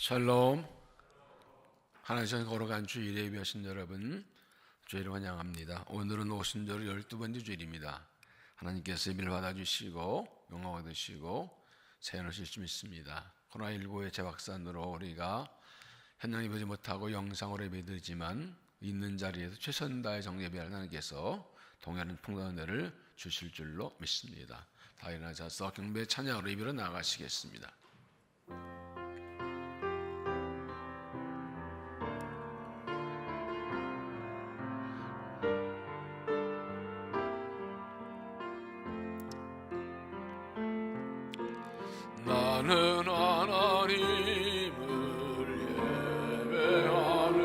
샬롬. 하나님께 걸어간 주일 예배하신 여러분, 주일을 환영합니다. 오늘은 오순절 12번째 주일입니다. 하나님께서 예배를 받아주시고 영광 받으시고 세연을 주실 수 믿습니다. 코로나19의 재확산으로 우리가 현장에 보지 못하고 영상으로 예배드리지만 있는 자리에서 최선 다해 정예배를 하나님께서 동일한 풍성한 은혜를 주실 줄로 믿습니다. 다 일어나셔서 경배 찬양으로 예배로 나가시겠습니다. 나는 하나님을 예배하는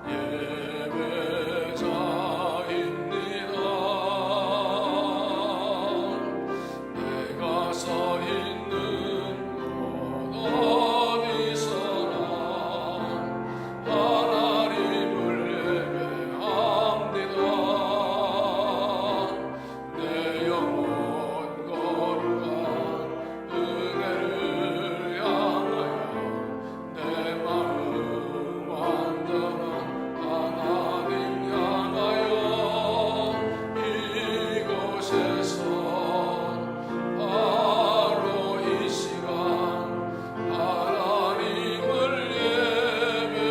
예배자입니다. 내가 서 있는 곳 어디서나 하나님을 예배합니다. 내 영혼 거룩한 은혜를 향하여 내 마음 완전한 하나님 향하여 이곳에서 바로 이 시간 하나님을 예배합니다.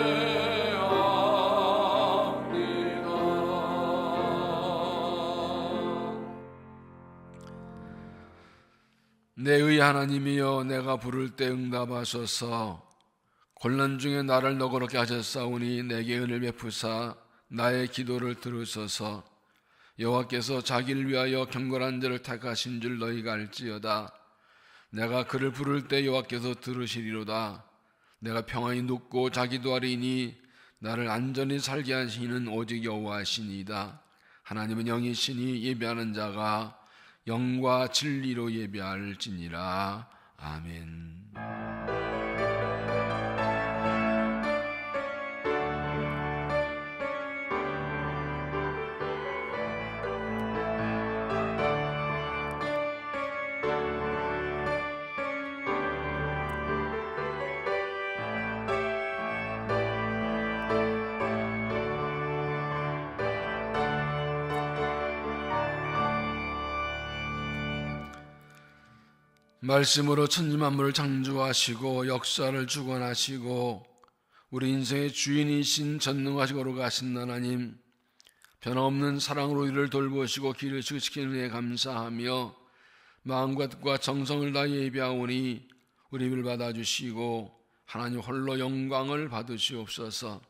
내 의 하나님이여, 내가 부를 때 응답하소서. 곤란 중에 나를 너그럽게 하셨사오니 내게 은혜를 베푸사 나의 기도를 들으소서. 여호와께서 자기를 위하여 경건한 자를 택하신 줄 너희가 알지어다. 내가 그를 부를 때 여호와께서 들으시리로다. 내가 평안히 눕고 자기도 하리니 나를 안전히 살게 하시는 오직 여호와시니이다. 하나님은 영이시니 예배하는 자가 영과 진리로 예배할지니라. 아멘. 말씀으로 천지만물을 창조하시고 역사를 주관하시고 우리 인생의 주인이신 전능하시고 거룩하신 하나님, 변함없는 사랑으로 이를 돌보시고 기르시고 지키는 은혜에 감사하며 마음과 뜻과 정성을 다해 예배하오니 우리 예배를 받아주시고 하나님 홀로 영광을 받으시옵소서.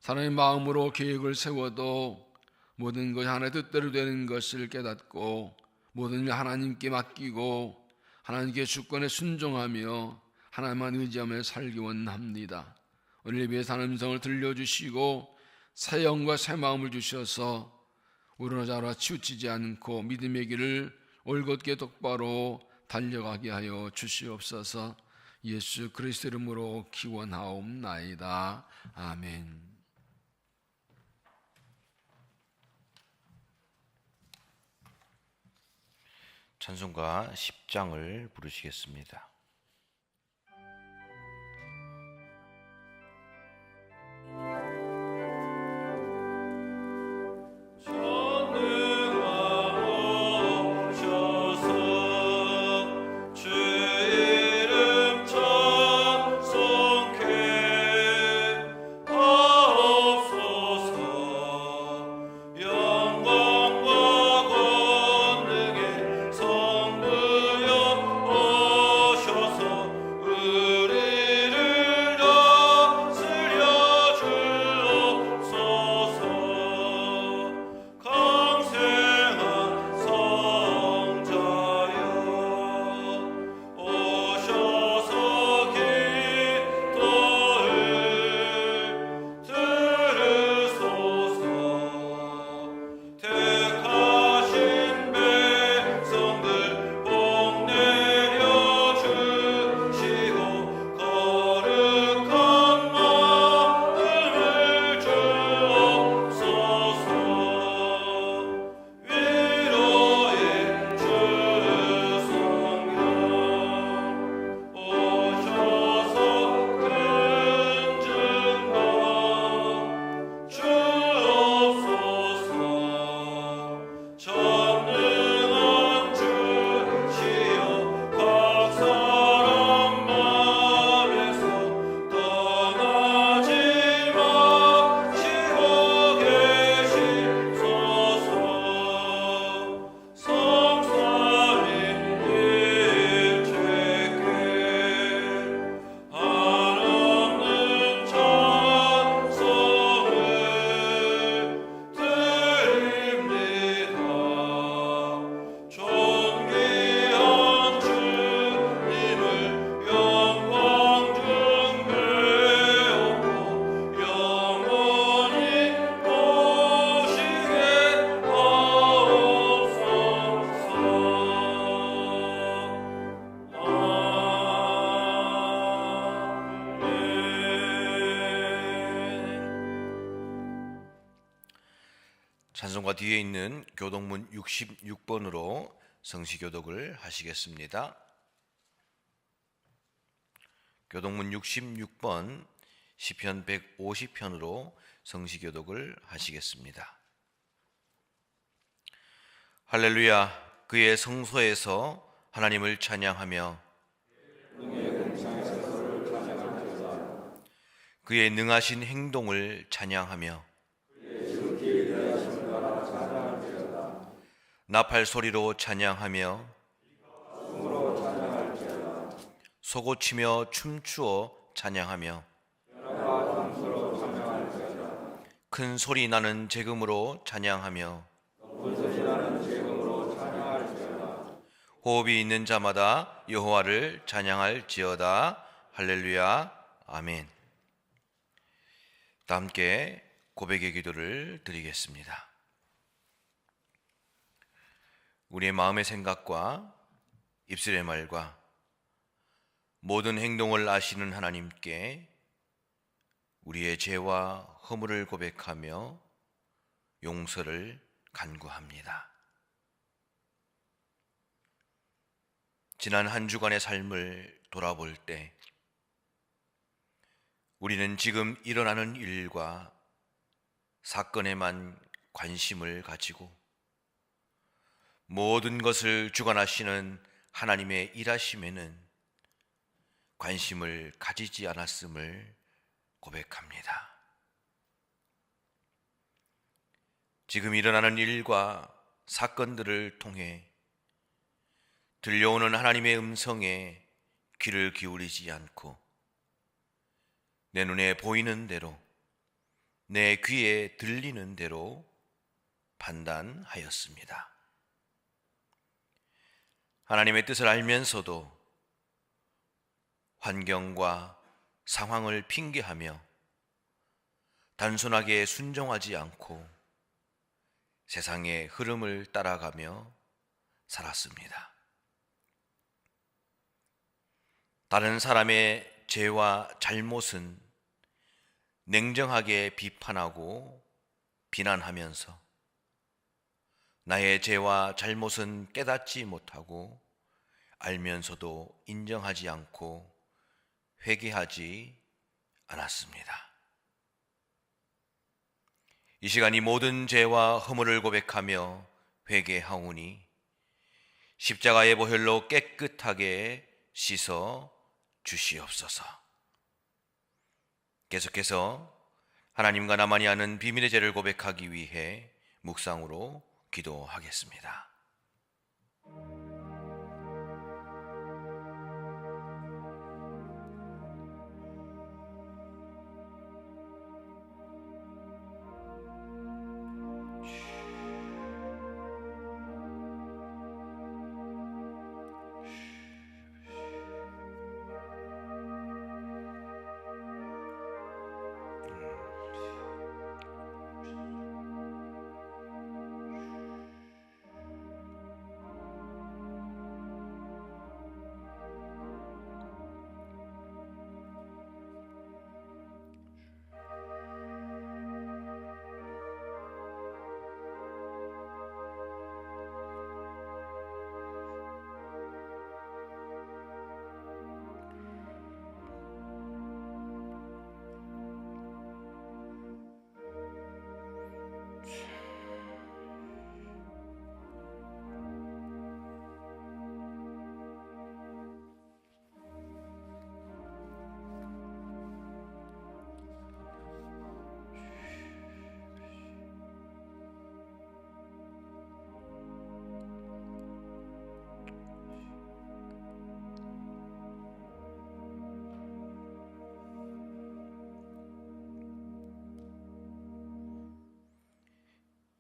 사람의 마음으로 계획을 세워도 모든 것이 하나님의 뜻대로 되는 것을 깨닫고 모든 일 하나님께 맡기고 하나님께 주권에 순종하며 하나님만 의지하며 살기 원합니다. 오늘 예배의 음성을 들려주시고 새 영과 새 마음을 주셔서 우러나자라 치우치지 않고 믿음의 길을 올곧게 똑바로 달려가게 하여 주시옵소서. 예수 그리스도 이름으로 기원하옵나이다. 아멘. 찬송가 10장을 부르시겠습니다. 영광과 권능의 성부여 오셔 찬송가 뒤에 있는 교독문 66번으로 성시교독을 하시겠습니다. 교독문 66번 시편 150편으로 성시교독을 하시겠습니다. 할렐루야. 그의 성소에서 하나님을 찬양하며 그의 능하신 행동을 찬양하며 나팔 소리로 찬양하며 소고치며 춤추어 찬양하며 큰 소리 나는 제금으로 찬양하며 호흡이 있는 자마다 여호와를 찬양할지어다. 할렐루야. 아멘. 다 함께 고백의 기도를 드리겠습니다. 우리의 마음의 생각과 입술의 말과 모든 행동을 아시는 하나님께 우리의 죄와 허물을 고백하며 용서를 간구합니다. 지난 한 주간의 삶을 돌아볼 때 우리는 지금 일어나는 일과 사건에만 관심을 가지고 모든 것을 주관하시는 하나님의 일하심에는 관심을 가지지 않았음을 고백합니다. 지금 일어나는 일과 사건들을 통해 들려오는 하나님의 음성에 귀를 기울이지 않고 내 눈에 보이는 대로, 내 귀에 들리는 대로 판단하였습니다. 하나님의 뜻을 알면서도 환경과 상황을 핑계하며 단순하게 순종하지 않고 세상의 흐름을 따라가며 살았습니다. 다른 사람의 죄와 잘못은 냉정하게 비판하고 비난하면서 나의 죄와 잘못은 깨닫지 못하고 알면서도 인정하지 않고 회개하지 않았습니다. 이 시간 이 모든 죄와 허물을 고백하며 회개하오니 십자가의 보혈로 깨끗하게 씻어 주시옵소서. 계속해서 하나님과 나만이 아는 비밀의 죄를 고백하기 위해 묵상으로 기도하겠습니다.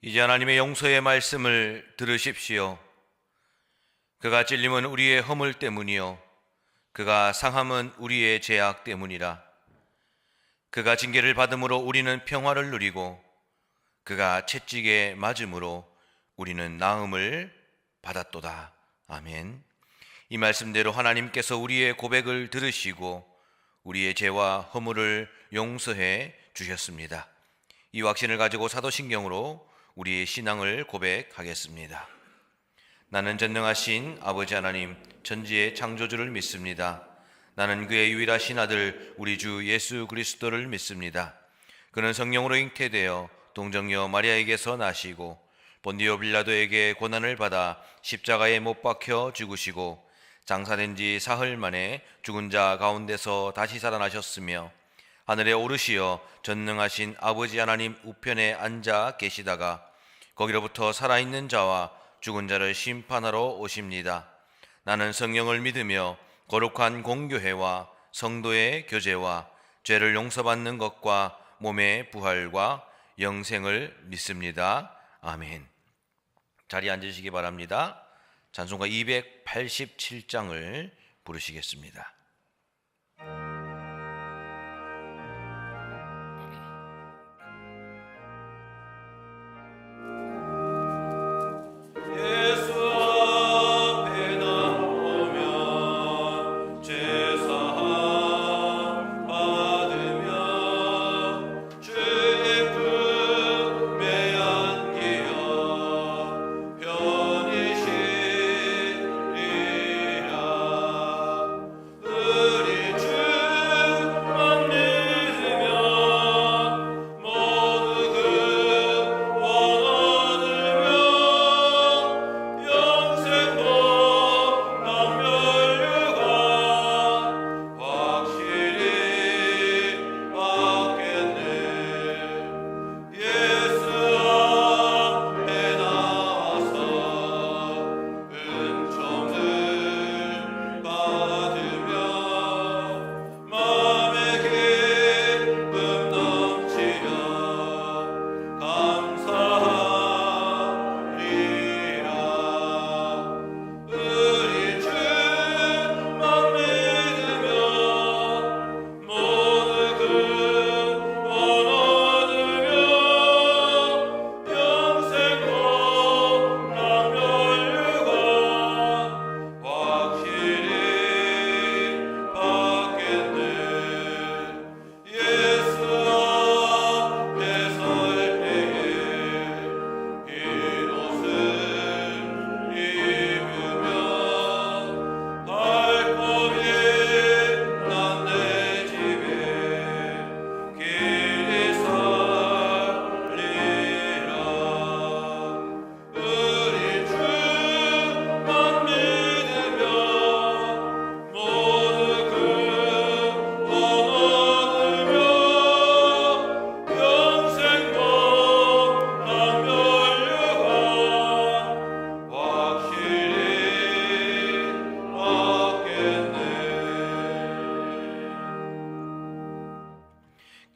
이제 하나님의 용서의 말씀을 들으십시오. 그가 찔림은 우리의 허물 때문이요 그가 상함은 우리의 죄악 때문이라. 그가 징계를 받음으로 우리는 평화를 누리고 그가 채찍에 맞음으로 우리는 나음을 받았도다. 아멘. 이 말씀대로 하나님께서 우리의 고백을 들으시고 우리의 죄와 허물을 용서해 주셨습니다. 이 확신을 가지고 사도신경으로 우리의 신앙을 고백하겠습니다. 나는 전능하신 아버지 하나님 천지의 창조주를 믿습니다. 나는 그의 유일하신 아들 우리 주 예수 그리스도를 믿습니다. 그는 성령으로 잉태되어 동정녀 마리아에게서 나시고 본디오 빌라도에게 고난을 받아 십자가에 못 박혀 죽으시고 장사된 지 사흘 만에 죽은 자 가운데서 다시 살아나셨으며 하늘에 오르시어 전능하신 아버지 하나님 우편에 앉아 계시다가 거기로부터 살아있는 자와 죽은 자를 심판하러 오십니다. 나는 성령을 믿으며 거룩한 공교회와 성도의 교제와 죄를 용서받는 것과 몸의 부활과 영생을 믿습니다. 아멘. 자리에 앉으시기 바랍니다. 찬송가 287장을 부르시겠습니다.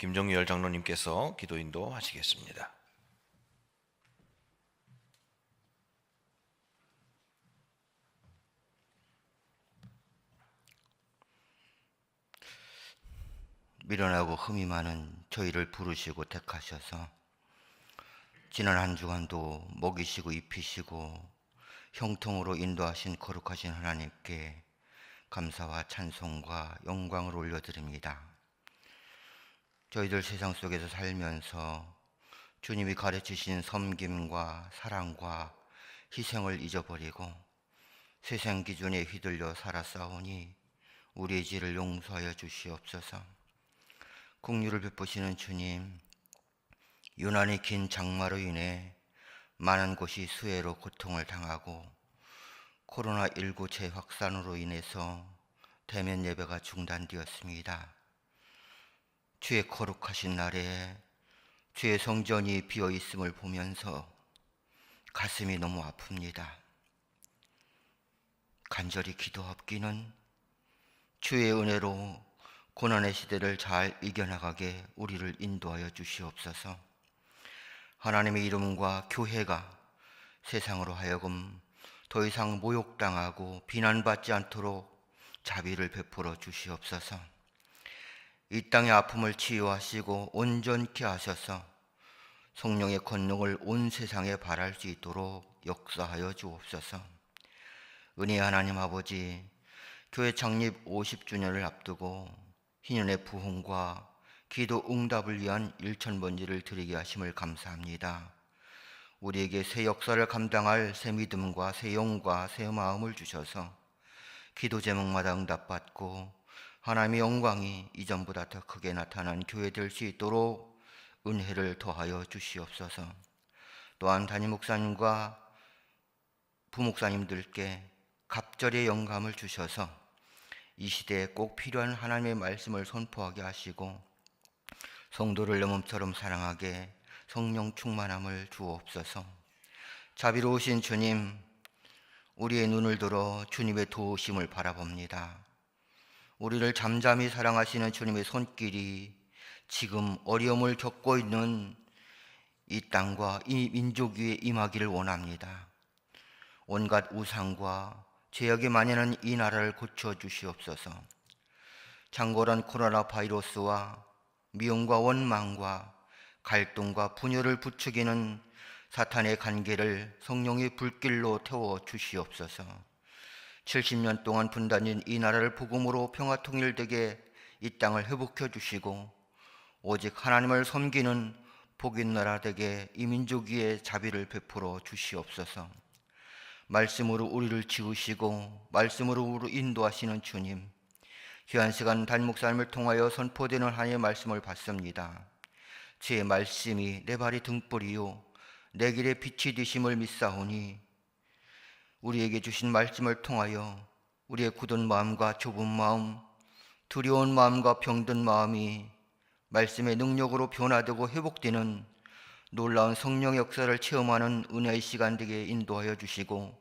김정열 장로님께서 기도 인도하시겠습니다. 미련하고 흠이 많은 저희를 부르시고 택하셔서 지난 한 주간도 먹이시고 입히시고 형통으로 인도하신 거룩하신 하나님께 감사와 찬송과 영광을 올려드립니다. 저희들 세상 속에서 살면서 주님이 가르치신 섬김과 사랑과 희생을 잊어버리고 세상 기준에 휘둘려 살아싸우니 우리의 죄를 용서하여 주시옵소서. 긍휼을 베푸시는 주님, 유난히 긴 장마로 인해 많은 곳이 수해로 고통을 당하고 코로나19 재확산으로 인해서 대면 예배가 중단되었습니다. 주의 거룩하신 날에 주의 성전이 비어 있음을 보면서 가슴이 너무 아픕니다. 간절히 기도하옵기는 주의 은혜로 고난의 시대를 잘 이겨나가게 우리를 인도하여 주시옵소서. 하나님의 이름과 교회가 세상으로 하여금 더 이상 모욕당하고 비난받지 않도록 자비를 베풀어 주시옵소서. 이 땅의 아픔을 치유하시고 온전케 하셔서 성령의 권능을 온 세상에 발할 수 있도록 역사하여 주옵소서. 은혜의 하나님 아버지, 교회 창립 50주년을 앞두고 희년의 부흥과 기도 응답을 위한 일천번지를 드리게 하심을 감사합니다. 우리에게 새 역사를 감당할 새 믿음과 새 영과 새 마음을 주셔서 기도 제목마다 응답받고 하나님의 영광이 이전보다 더 크게 나타난 교회 될 수 있도록 은혜를 더하여 주시옵소서. 또한 담임 목사님과 부목사님들께 갑절의 영감을 주셔서 이 시대에 꼭 필요한 하나님의 말씀을 선포하게 하시고 성도를 내 몸처럼 사랑하게 성령 충만함을 주옵소서. 자비로우신 주님, 우리의 눈을 들어 주님의 도우심을 바라봅니다. 우리를 잠잠히 사랑하시는 주님의 손길이 지금 어려움을 겪고 있는 이 땅과 이 민족 위에 임하기를 원합니다. 온갖 우상과 죄악이 만연한 이 나라를 고쳐주시옵소서. 창궐한 코로나 바이러스와 미움과 원망과 갈등과 분열을 부추기는 사탄의 관계를 성령의 불길로 태워 주시옵소서. 70년 동안 분단인 이 나라를 복음으로 평화 통일되게 이 땅을 회복해 주시고 오직 하나님을 섬기는 복인 나라 되게 이 민족 위에 자비를 베풀어 주시옵소서. 말씀으로 우리를 지으시고 말씀으로 우리를 인도하시는 주님, 귀한 시간 담임 목사님을 통하여 선포되는 하나님의 말씀을 받습니다. 주의 말씀이 내 발의 등불이요 내 길에 빛이 되심을 믿사오니 우리에게 주신 말씀을 통하여 우리의 굳은 마음과 좁은 마음, 두려운 마음과 병든 마음이 말씀의 능력으로 변화되고 회복되는 놀라운 성령의 역사를 체험하는 은혜의 시간 되게 인도하여 주시고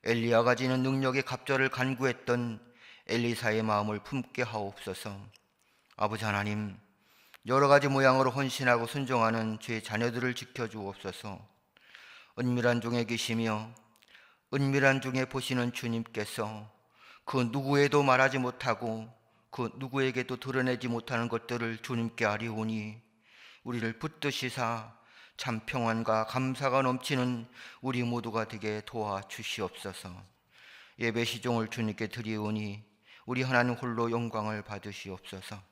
엘리야가 지닌 능력의 갑절을 간구했던 엘리사의 마음을 품게 하옵소서. 아버지 하나님, 여러 가지 모양으로 헌신하고 순종하는 주의 자녀들을 지켜주옵소서. 은밀한 중에 계시며 은밀한 중에 보시는 주님께서 그 누구에도 말하지 못하고 그 누구에게도 드러내지 못하는 것들을 주님께 아뢰오니 우리를 붙드시사 참 평안과 감사가 넘치는 우리 모두가 되게 도와주시옵소서. 예배 시종을 주님께 드리오니 우리 하나님 홀로 영광을 받으시옵소서.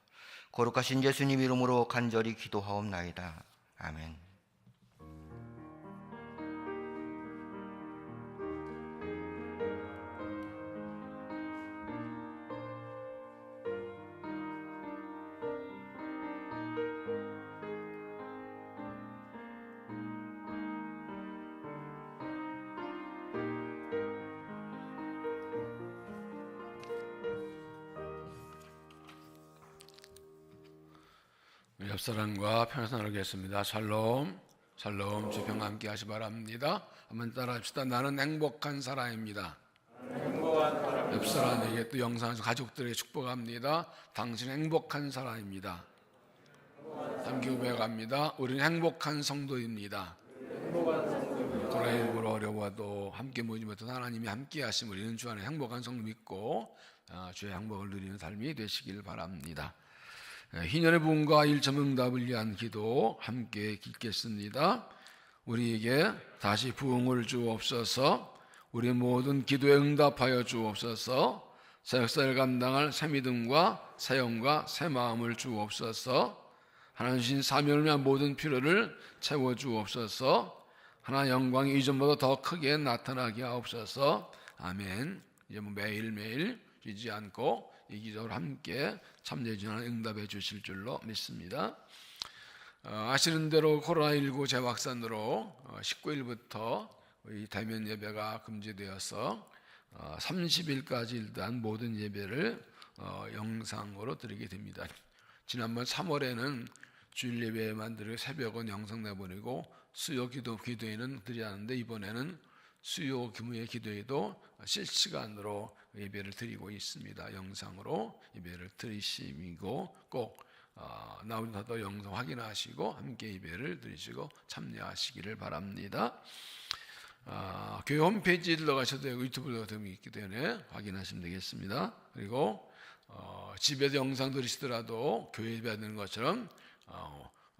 거룩하신 예수님 이름으로 간절히 기도하옵나이다. 아멘. 옆사람과 평생 나누겠습니다. 샬롬, 샬롬, 주평 함께 하시 바랍니다. 한번 따라합시다. 나는 행복한 사람입니다. 옆사람에게 또 영상에서 가족들에게 축복합니다. 당신 행복한 사람입니다. 함께 고백합니다. 우리는 행복한 성도입니다. 코로나19로 어려워도 함께 모이지 못한 하나님이 함께 하심 우리는 주 안에 행복한 성도 믿고 주의 행복을 누리는 삶이 되시길 바랍니다. 희년의 부흥과 1점 응답을 위한 기도 함께 읽겠습니다. 우리에게 다시 부흥을 주옵소서. 우리 모든 기도에 응답하여 주옵소서. 새 역사를 감당할 새 믿음과 새 영과 새 마음을 주옵소서. 하나님 주신 사명을 위한 모든 필요를 채워 주옵소서. 하나님의 영광이 이전보다 더 크게 나타나게 하옵소서. 아멘. 이제 매일매일 쉬지 않고 이 기도를 함께 참여해 주는 응답해 주실 줄로 믿습니다. 아시는 대로 코로나19 재확산으로 19일부터 이 대면 예배가 금지되어서 30일까지 일단 모든 예배를 영상으로 드리게 됩니다. 지난번 3월에는 주일 예배만 드리고 새벽은 영상 내보내고 수요 기도회는 드리지 않는데 이번에는 수요 규모의 기도회도 실시간으로 예배를 드리고 있습니다. 영상으로 예배를 드리시고 꼭 나오셔서 영상 확인하시고 함께 예배를 드리시고 참여하시기를 바랍니다. 교회 홈페이지에 들어가셔도 되고 유튜브로 있기 때문에 확인하시면 되겠습니다. 그리고 집에서 영상 들으시더라도 교회 예배하는 것처럼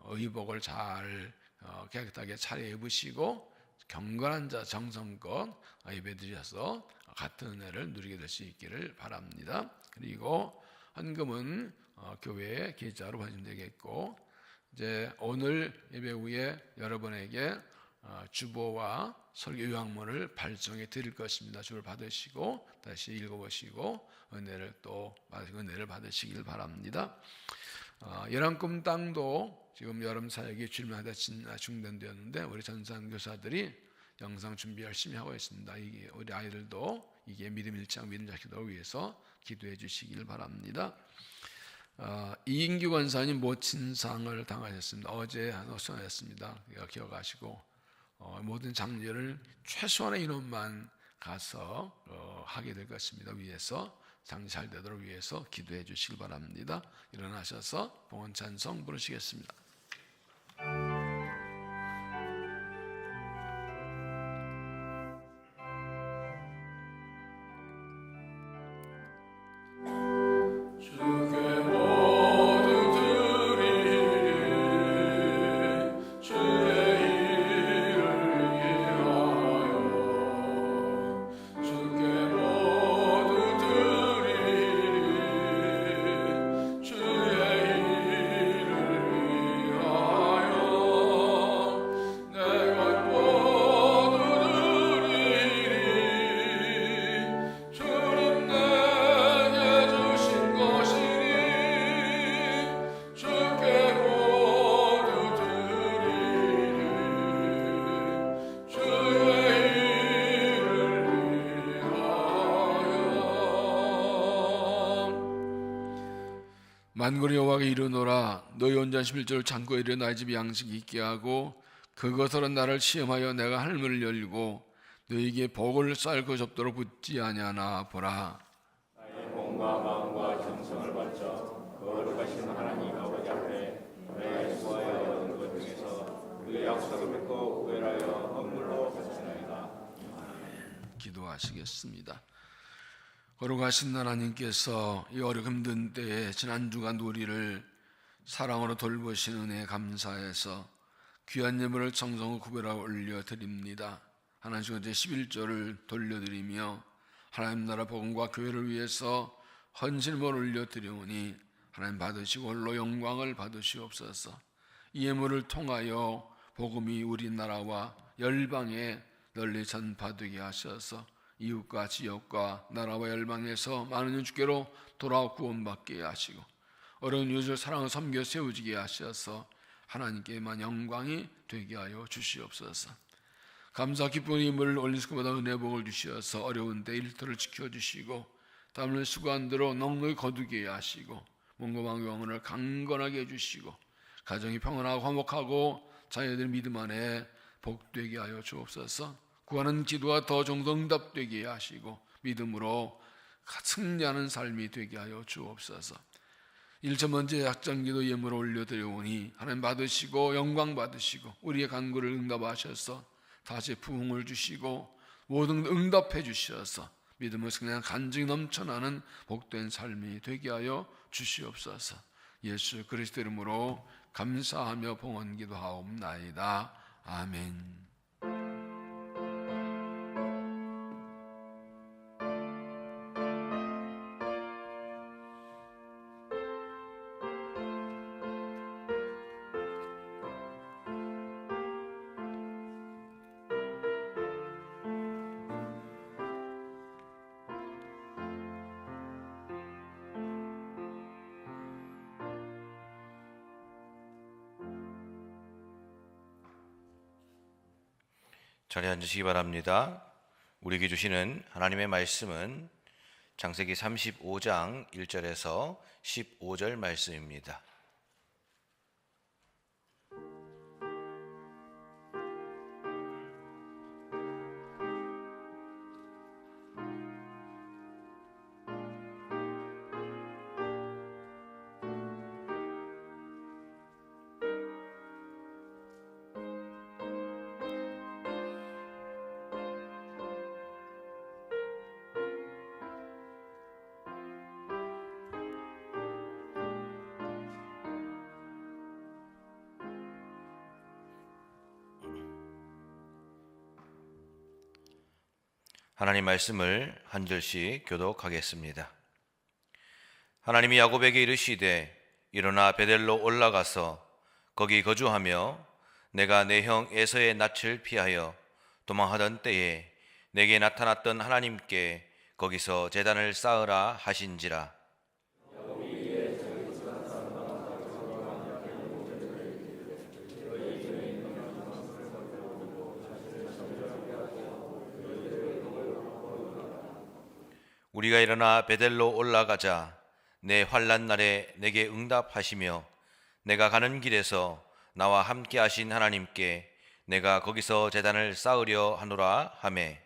의복을 잘 깨끗하게 차려입으시고 경건한 자 정성껏 예배 드려서 같은 은혜를 누리게 될 수 있기를 바랍니다. 그리고 헌금은 교회 계좌로 보내주면 되겠고 이제 오늘 예배 후에 여러분에게 주보와 설교 요약문을 발송해 드릴 것입니다. 주를 받으시고 다시 읽어보시고 은혜를 받으시길 바랍니다. 열왕꿈 땅도 지금 여름 사역이 주일마다 중단되었는데 우리 전산 교사들이 영상 준비 열심히 하고 있습니다. 우리 아이들도 이게 믿음 일장 믿음 자기도를 위해서 기도해 주시길 바랍니다. 이인규 권사님 모친상을 당하셨습니다. 어제 수행했습니다. 기억하시고 모든 장례를 최소한의 인원만 가서 하게 될 것입니다. 위해서 장례 잘 되도록 위해서 기도해 주시길 바랍니다. 일어나셔서 봉헌 찬송 부르시겠습니다. 만군의 여호와가 이르노라 너희 온전 11조를 창고에 이르 나의 집에 양식이 있게 하고 그것으로 나를 시험하여 내가 하늘문을 열고 너희에게 복을 쌓을 것이 없도록 붙지 아니하나 보라. 나의 몸과 마음과 정성을 바쳐 거룩하신 하나님 아버지 앞에 내가 수하여 얻은 것 중에서 그 약속을 믿고 구별하여 헌물로 바치나이다. 기도하시겠습니다. 거룩하신 하나님께서 이 어렵고 힘든 때에 지난 주간 우리를 사랑으로 돌보시는 은혜에 감사해서 귀한 예물을 정성으로 구별하고 올려드립니다. 하나님 어제 11조를 돌려드리며 하나님 나라 복음과 교회를 위해서 헌신을 올려드리오니 하나님 받으시고 홀로 영광을 받으시옵소서. 이 예물을 통하여 복음이 우리나라와 열방에 널리 전파되게 하셔서 이웃과 지역과 나라와 열방에서 많은 이 주께로 돌아와 구원받게 하시고 어려운 이웃을 사랑하고 섬겨 세우지게 하셔서 하나님께만 영광이 되게 하여 주시옵소서. 감사 기쁜 힘을 올릴 수마다 은혜 복을 주시어서 어려운 때 일터를 지켜주시고 땀을 수고한 대로 넉넉히 거두게 하시고 몸과 마음의 영혼을 강건하게 해주시고 가정이 평안하고 화목하고 자녀들 믿음 안에 복되게 하여 주옵소서. 구하는 기도가 더 정성답되게 하시고 믿음으로 승리하는 삶이 되게 하여 주옵소서. 1차 먼저 약장기도 예물을 올려드려오니 하나님 받으시고 영광 받으시고 우리의 간구를 응답하셔서 다시 부흥을 주시고 모든 응답해 주셔서 믿음을 그냥 간증이 넘쳐나는 복된 삶이 되게 하여 주시옵소서. 예수 그리스도 이름으로 감사하며 봉헌 기도하옵나이다. 아멘. 자리에 앉으시기 바랍니다. 우리에게 주시는 하나님의 말씀은 창세기 35장 1절에서 15절 말씀입니다. 하나님 말씀을 한 절씩 교독하겠습니다. 하나님이 야곱에게 이르시되 일어나 베델로 올라가서 거기 거주하며 내가 내 형 에서의 낯을 피하여 도망하던 때에 내게 나타났던 하나님께 거기서 제단을 쌓으라 하신지라. 우리가 일어나 베델로 올라가자 내 환난 날에 내게 응답하시며 내가 가는 길에서 나와 함께 하신 하나님께 내가 거기서 제단을 쌓으려 하노라 하매.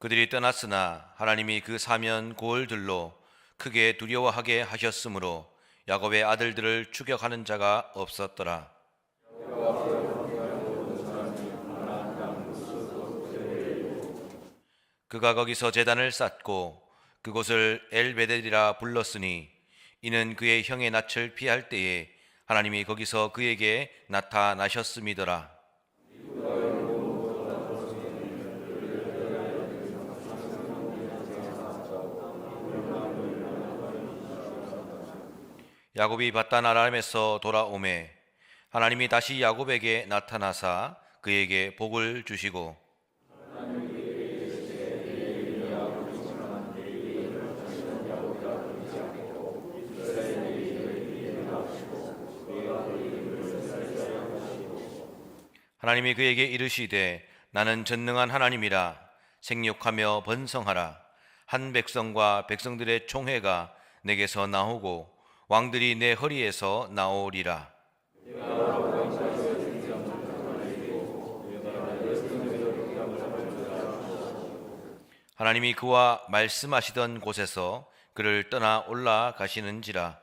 그들이 떠났으나 하나님이 그 사면 고을들로 크게 두려워하게 하셨으므로 야곱의 아들들을 추격하는 자가 없었더라. 그가 거기서 제단을 쌓고 그곳을 엘베델이라 불렀으니 이는 그의 형의 낯을 피할 때에 하나님이 거기서 그에게 나타나셨음이더라. 야곱이 밧단 아람에서 돌아오매 하나님이 다시 야곱에게 나타나사 그에게 복을 주시고 하나님이 그에게 이르시되 나는 전능한 하나님이라 생육하며 번성하라. 한 백성과 백성들의 총회가 내게서 나오고 왕들이 내 허리에서 나오리라. 하나님이 그와 말씀하시던 곳에서 그를 떠나 올라가시는지라.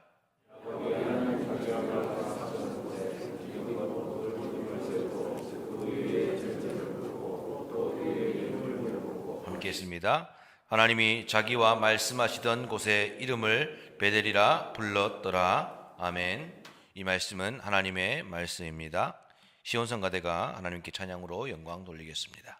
함께 했습니다. 하나님이 자기와 말씀하시던 곳에 이름을 베델이라 불렀더라. 아멘. 이 말씀은 하나님의 말씀입니다. 시온성가대가 하나님께 찬양으로 영광 돌리겠습니다.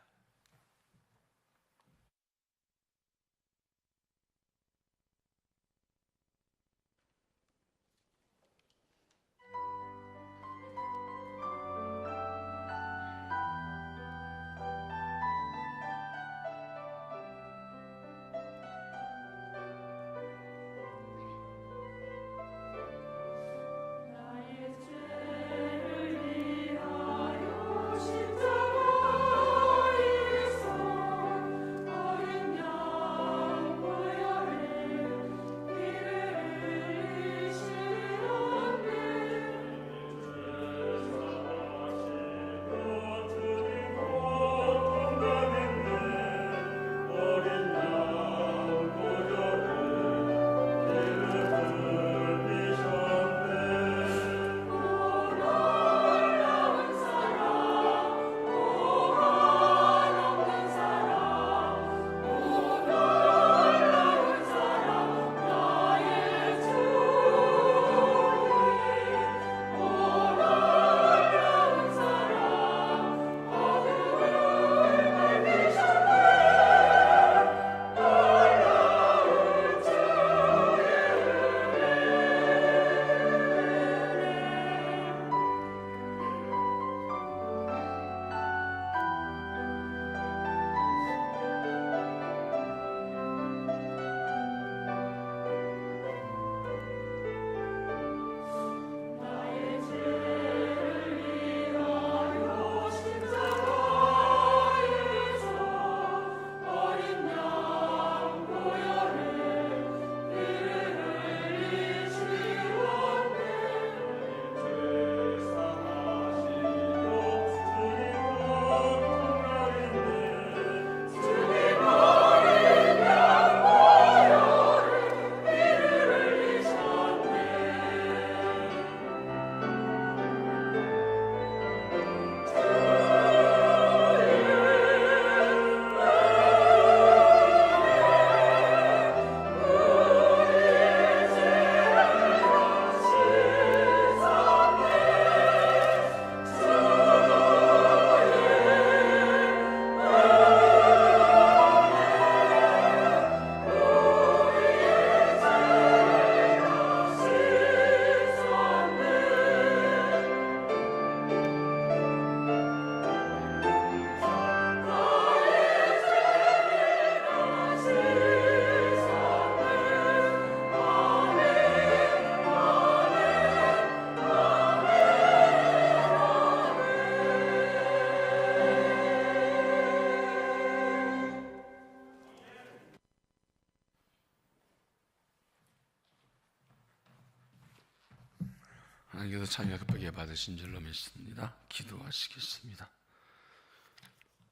하나님께서 참여 기쁘게 받으신 줄로 믿습니다. 기도하시겠습니다.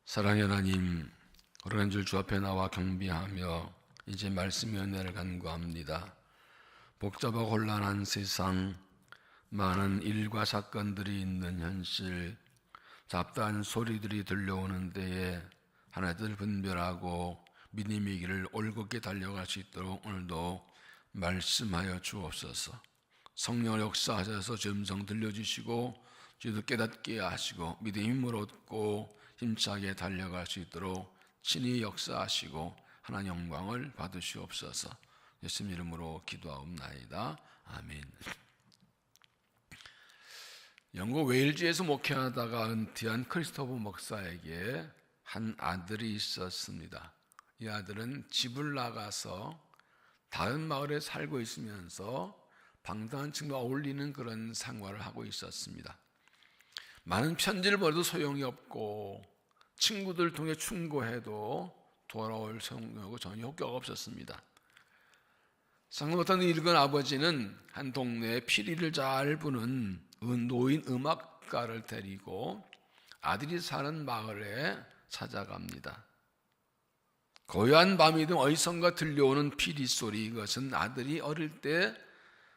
사랑의 하나님, 오랜 줄 주 앞에 나와 경배하며 이제 말씀의 은혜를 간구합니다. 복잡하고 혼란한 세상, 많은 일과 사건들이 있는 현실, 잡다한 소리들이 들려오는 데에 하나들 분별하고 믿음의 길을 올곧게 달려갈 수 있도록 오늘도 말씀하여 주옵소서. 성령을 역사하셔서 주 음성 들려주시고 주도 깨닫게 하시고 믿음의 힘을 얻고 힘차게 달려갈 수 있도록 친히 역사하시고 하나님 영광을 받으시옵소서. 예수님 이름으로 기도하옵나이다. 아멘. 영국 웨일즈에서 목회하다가 은퇴한 크리스토퍼 목사에게 한 아들이 있었습니다. 이 아들은 집을 나가서 다른 마을에 살고 있으면서 방탕한 친구와 어울리는 그런 생활을 하고 있었습니다. 많은 편지를 보내도 소용이 없고 친구들 통해 충고해도 돌아올 소용하고 전혀 효과가 없었습니다. 상관없던 읽은 아버지는 한 동네에 피리를 잘 부는 노인 음악가를 데리고 아들이 사는 마을에 찾아갑니다. 고요한 밤이든 어디선가 들려오는 피리 소리, 이것은 아들이 어릴 때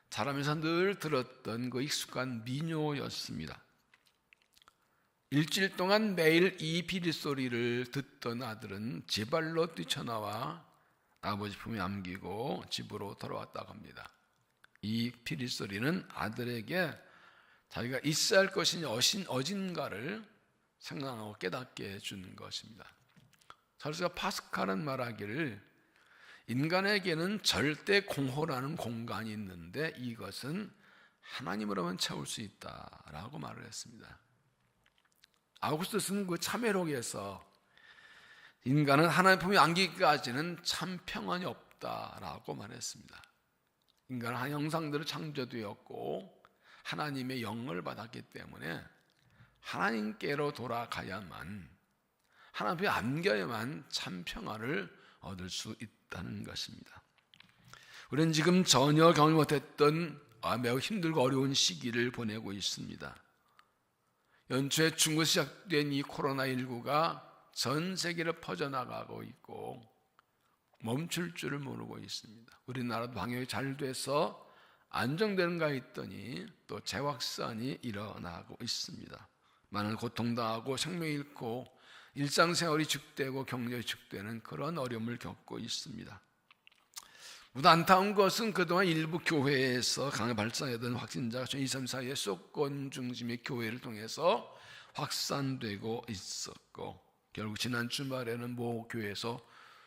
자라면서 늘 들었던 그 익숙한 민요였습니다. 일주일 동안 매일 이 피리 소리를 듣던 아들은 제 발로 뛰쳐나와 아버지 품에 안기고 집으로 돌아왔다고 합니다. 이 피리 소리는 아들에게 자기가 있어야 할 것이 어딘가를 생각하고 깨닫게 해주는 것입니다. 찰스가 파스칼은 말하기를 인간에게는 절대 공허라는 공간이 있는데 이것은 하나님으로만 채울 수 있다라고 말을 했습니다. 아우구스투스는 그 참회록에서 인간은 하나님 품에 안기기까지는 참 평안이 없다라고 말했습니다. 인간은 한 형상대로 창조되었고 하나님의 영을 받았기 때문에 하나님께로 돌아가야만, 하나님 앞에 안겨야만 참 평안을 얻을 수 있다는 것입니다. 우리는 지금 전혀 경험 못했던 매우 힘들고 어려운 시기를 보내고 있습니다. 연초에 중국에서 시작된 이 코로나19가 전 세계로 퍼져나가고 있고 멈출 줄을 모르고 있습니다. 우리나라도 방역이 잘 돼서 안정되는가 했더니 또 재확산이 일어나고 있습니다. 많은 고통당하고 생명 잃고 일상생활이 죽되고 경제가 죽되는 그런 어려움을 겪고 있습니다. 무더 안타까운 것은 그동안 일부 교회에서 강하게 발생하던 확진자가 2, 3, 4의 수도권 중심의 교회를 통해서 확산되고 있었고 결국 지난 주말에는 모 교회에서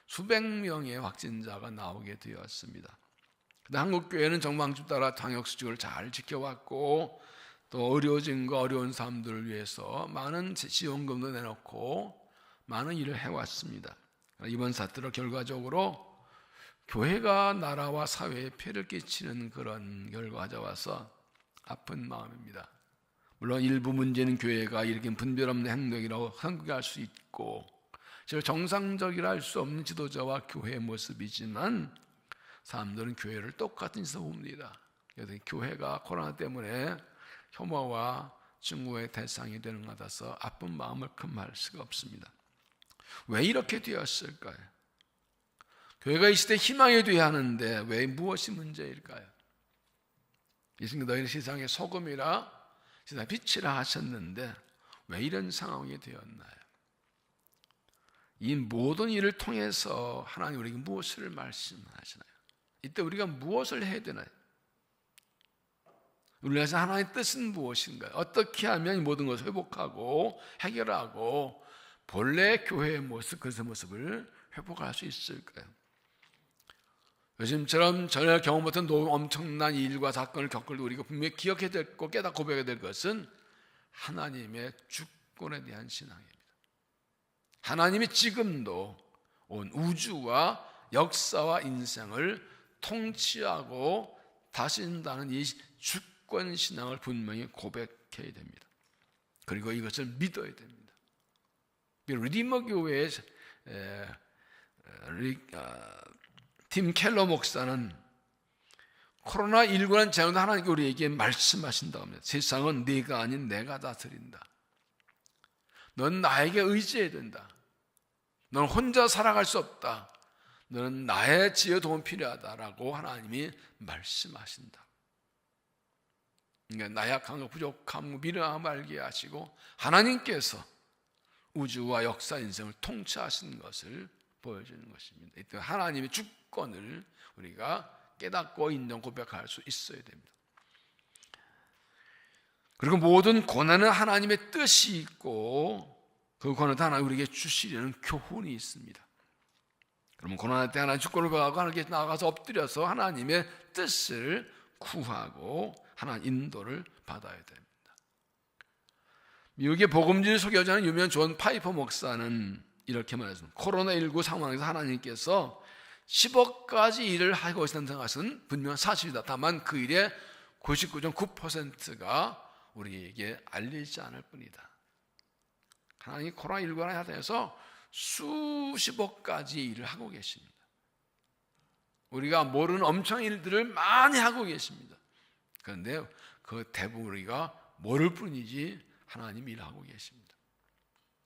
수백 명의 확진자가 나오게 되었습니다. 한국교회는 정방주 따라 방역수칙을 잘 지켜왔고 또 어려운 사람들을 위해서 많은 지원금도 내놓고 많은 일을 해왔습니다. 이번 사태로 결과적으로 교회가 나라와 사회에 폐를 끼치는 그런 결과가 되어서 아픈 마음입니다. 물론 일부 문제는 교회가 일으킨 분별 없는 행동이라고 생각할 수 있고 정상적이라 할 수 없는 지도자와 교회의 모습이지만 사람들은 교회를 똑같은 짓을 봅니다. 그래서 교회가 코로나 때문에 혐오와 증오의 대상이 되는 것 같아서 아픈 마음을 금할 수가 없습니다. 왜 이렇게 되었을까요? 교회가 이 시대에 희망이 되어야 하는데 왜 무엇이 문제일까요? 예수님께서 너희는 세상의 소금이라 세상의 빛이라 하셨는데 왜 이런 상황이 되었나요? 이 모든 일을 통해서 하나님 우리에게 무엇을 말씀하시나요? 이때 우리가 무엇을 해야 되나요? 우리에서 하나님의 뜻은 무엇인가요? 어떻게 하면 이 모든 것을 회복하고 해결하고 본래 교회의 모습, 그리스도의 모습을 회복할 수 있을까요? 요즘처럼 전혀 경험 못한 엄청난 일과 사건을 겪을 때 우리가 분명히 기억해야 되고 깨닫고 고백해야 될 것은 하나님의 주권에 대한 신앙입니다. 하나님이 지금도 온 우주와 역사와 인생을 통치하고 다스린다는 이 주권 신앙을 분명히 고백해야 됩니다. 그리고 이것을 믿어야 됩니다. 리디머 교회의 팀 켈러 목사는 코로나19라는 재앙도 하나님께 우리에게 말씀하신다고 합니다. 세상은 네가 아닌 내가 다스린다. 넌 나에게 의지해야 된다. 넌 혼자 살아갈 수 없다. 너는 나의 지혜 도움 필요하다라고 하나님이 말씀하신다. 그러니까 나약함과 부족함과 미련함을 알게 하시고 하나님께서 우주와 역사 인생을 통치하시는 것을 보여주는 것입니다. 이때 하나님의 주권을 우리가 깨닫고 인정 고백할 수 있어야 됩니다. 그리고 모든 고난은 하나님의 뜻이 있고 그 고난을 하나님 우리에게 주시려는 교훈이 있습니다. 그러면 고난할 때 하나님 주권을 받고 하나님께 나아가서 엎드려서 하나님의 뜻을 구하고 하나님 인도를 받아야 됩니다. 미국의 복음주의 소교자는 유명한 존 파이퍼 목사는 이렇게 말했습니다. 코로나19 상황에서 하나님께서 10억 가지 일을 하고 계신다는 것은 분명 사실이다. 다만 그 일의 99.9%가 우리에게 알리지 않을 뿐이다. 하나님이 코로나19를 하면서 수십억 가지 일을 하고 계십니다. 우리가 모르는 엄청난 일들을 많이 하고 계십니다. 그런데 그 대부분 우리가 모를 뿐이지 하나님 일하고 계십니다.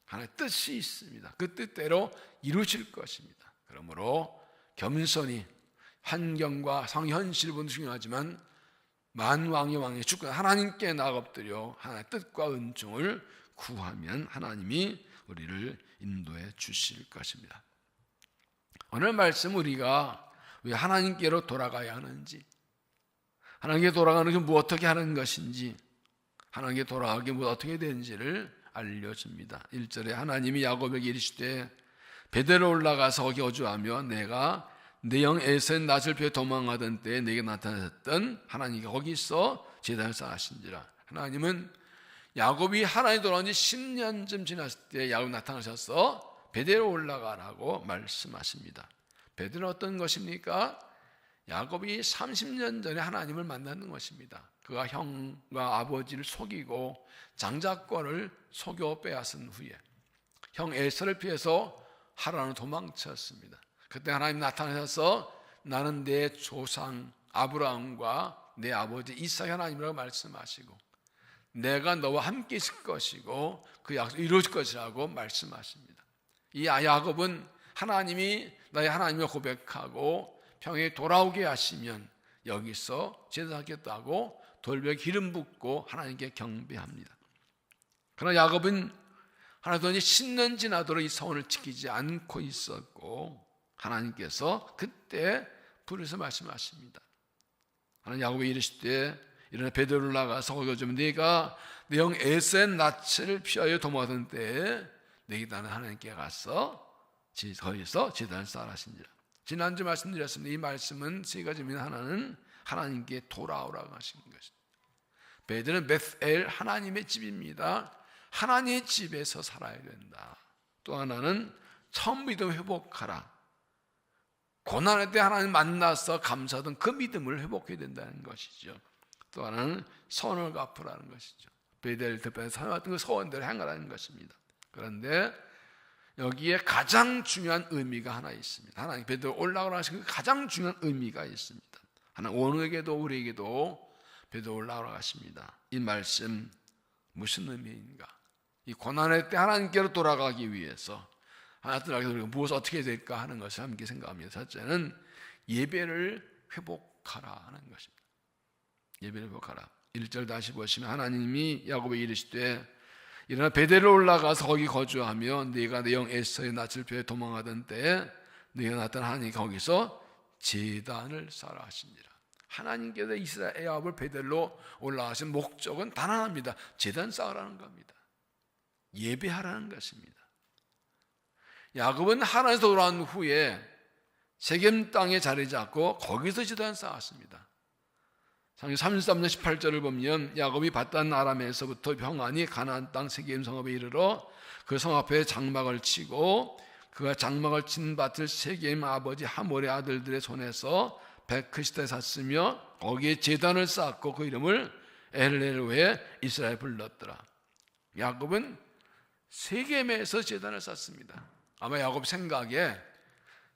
하나님의 뜻이 있습니다. 그 뜻대로 이루실 것입니다. 그러므로 겸손히 환경과 현실을 보는 중요하지만 만왕의 왕의 주권 하나님께 나아가 엎드려 하나님의 뜻과 은총을 구하면 하나님이 우리를 인도해 주실 것입니다. 오늘 말씀 우리가 왜 하나님께로 돌아가야 하는지, 하나님께 돌아가는 것은 어떻게 하는 것인지, 하나님께 돌아가기 어떻게 되는지를 알려줍니다. 1절에 하나님이 야곱에게 이르시되 베델로 올라가서 거기 거주하며 내가 내 영 에서의 낯을 피해 도망하던 때에 내게 나타나셨던 하나님이 거기서 제단을 쌓으신지라. 하나님은 야곱이 하나님 돌아온 지 10년쯤 지났을 때 야곱 나타나셔서 베델로 올라가라고 말씀하십니다. 베델은 어떤 것입니까? 야곱이 30년 전에 하나님을 만나는 것입니다. 그가 형과 아버지를 속이고 장자권을 속여 빼앗은 후에 형 에서를 피해서 하란으로 도망쳤습니다. 그때 하나님 나타나셔서 나는 내 조상 아브라함과 내 아버지 이삭의 하나님이라고 말씀하시고 내가 너와 함께 있을 것이고 그 약속이 이루어질 것이라고 말씀하십니다. 이 야곱은 하나님이 나의 하나님을 고백하고 평양에 돌아오게 하시면 여기서 제사하겠다고 돌벽에 기름 붓고 하나님께 경배합니다. 그러나 야곱은 하나님이 10년 지나도록 이 서원을 지키지 않고 있었고 하나님께서 그때 부르셔서 말씀하십니다. 하나님 야곱에 이르시되 일어나 베델로 나가서 거기 거주하면 네가 내 형 에서의 낯을 피하여 도망하던 때에 내게 나는 하나님께 가서 거기서 제단을 쌓으라 하신지라. 지난주 말씀드렸습니다. 이 말씀은 세 가지입니다. 하나는 하나님께 돌아오라고 하신 것입니다. 베델은 베스엘 하나님의 집입니다. 하나님의 집에서 살아야 된다. 또 하나는 처음 믿음 회복하라. 고난할 때 하나님 만나서 감사하던 그 믿음을 회복해야 된다는 것이죠. 또 하나는 선을 갚으라는 것이죠. 베델 대표에서 살아왔던 그 서원대로 행하라는 것입니다. 그런데 여기에 가장 중요한 의미가 하나 있습니다. 하나님 베델 올라가라 하신 그 가장 중요한 의미가 있습니다. 하나님 오늘에게도 우리에게도 베델 올라가라 하십니다. 이 말씀 무슨 의미인가? 이 고난의 때 하나님께로 돌아가기 위해서 하나님께서 우리가 무엇을 어떻게 해야 될까 하는 것을 함께 생각합니다. 첫째는 예배를 회복하라 하는 것입니다. 예배를 회복하라. 1절 다시 보시면 하나님이 야곱에게 이르시되 일어나 베델로 올라가서 거기 거주하며 네가 내 영 에서의 낯을 피해 도망하던 때에 네가 나타난 하나님이 거기서 제단을 쌓으라 하시니라. 하나님께서 이스라엘 야곱을 베델로 올라가신 목적은 단 하나입니다. 제단 쌓으라는 겁니다. 예배하라는 것입니다. 야곱은 하란에서 돌아온 후에 세겜 땅에 자리 잡고 거기서 제단 쌓았습니다. 33년 18절을 보면 야곱이 받단 아람에서부터 평안히 가나안 땅 세겜 성읍에 이르러 그 성 앞에 장막을 치고 그가 장막을 친 밭을 세겜 아버지 하몰의 아들들의 손에서 베크시스에 샀으며 거기에 제단을 쌓고 그 이름을 엘레로에 이스라엘 불렀더라. 야곱은 세겜에서 제단을 쌓습니다. 아마 야곱 생각에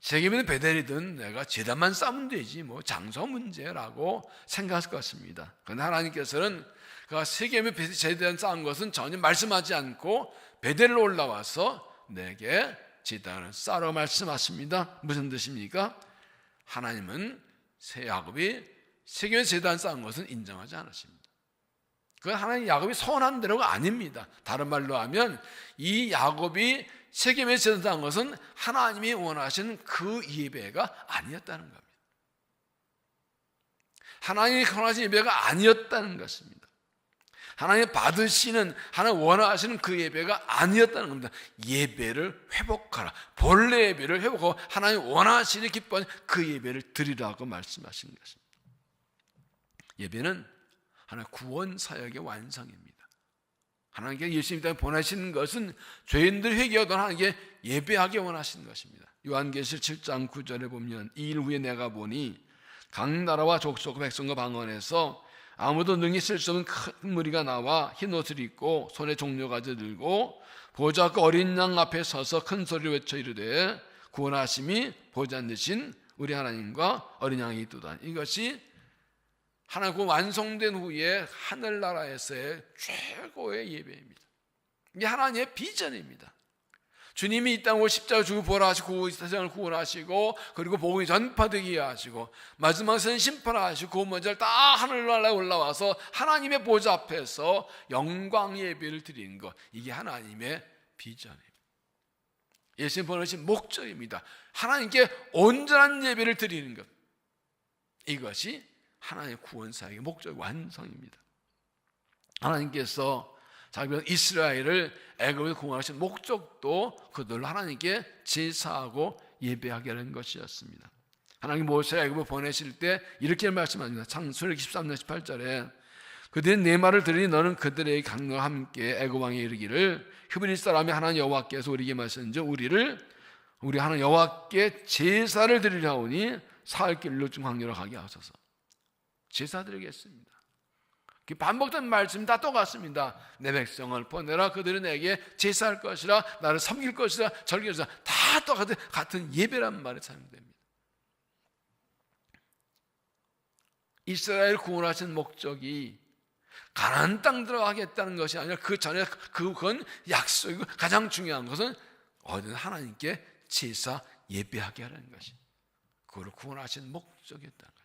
세겜이든 베델이든 내가 제단만 쌓으면 되지 뭐 장소 문제라고 생각할 것 같습니다. 그런데 하나님께서는 그가 세겜의 제단 쌓은 것은 전혀 말씀하지 않고 베델로 올라와서 내게 제단을 쌓으라고 말씀하십니다. 무슨 뜻입니까? 하나님은 야곱이 세겜의 제단 쌓은 것은 인정하지 않으십니다. 그건 하나님 야곱이 서운한 대로가 아닙니다. 다른 말로 하면 이 야곱이 세겜의 제단 쌓은 것은 하나님이 원하시는 그 예배가 아니었다는 겁니다. 하나님이 원하시는 예배가 아니었다는 것입니다. 하나님 받으시는, 하나님 원하시는 그 예배가 아니었다는 겁니다. 예배를 회복하라. 본래 예배를 회복하고 하나님 원하시는 기뻐하는 그 예배를 드리라고 말씀하시는 것입니다. 예배는 하나의 구원 사역의 완성입니다. 하나님께 예수님 땅에 보내시는 것은 죄인들 회개하던 하나님께 예배하게 원하시는 것입니다. 요한계시록 7장 9절에 보면 이 일 후에 내가 보니 각 나라와 족속 백성과 방언에서 아무도 능히 쓸 수 없는 큰 무리가 나와 흰 옷을 입고 손에 종려가지 들고 보좌 앞 어린 양 앞에 서서 큰 소리로 외쳐 이르되 구원하심이 보좌 앉으신 우리 하나님과 어린 양이 있도다. 이것이 하나님 완성된 후에 하늘나라에서의 최고의 예배입니다. 이게 하나님의 비전입니다. 주님이 이 땅을 십자가 주고 부활하시고 세상을 구원하시고 그리고 복음이 전파되게 하시고 마지막에는 심판하시고 그 먼저 다 하늘나라에 올라와서 하나님의 보좌 앞에서 영광 예배를 드리는 것, 이게 하나님의 비전입니다. 예수님 보내신 목적입니다. 하나님께 온전한 예배를 드리는 것, 이것이 하나님의 구원사역의 목적 완성입니다. 하나님께서 자기 이스라엘을 애굽에서 구원하신 목적도 그들로 하나님께 제사하고 예배하게 하는 것이었습니다. 하나님 모세를 애굽에 보내실 때 이렇게 말씀합니다. 창세기 13장 18절에 그들이 내 말을 들으니 너는 그들의 강과 함께 애굽 왕에 이르기를 히브리 사람이 하나님 여호와께서 우리에게 말씀하신 우리 하나님 여호와께 제사를 드리려 하오니 사흘 길로 중 항로로 가게 하소서. 제사 드리겠습니다. 반복된 말씀이 다 똑같습니다. 내 백성을 보내라. 그들은 내게 제사할 것이라. 나를 섬길 것이라. 절기할 것이라. 다 똑같은 예배란 말에 사용됩니다. 이스라엘 구원하신 목적이 가나안 땅 들어가겠다는 것이 아니라 그 전에 그건 약속이고 가장 중요한 것은 어느 하나님께 제사 예배하게 하는 것이 그걸 구원하신 목적이었다는 것입니다.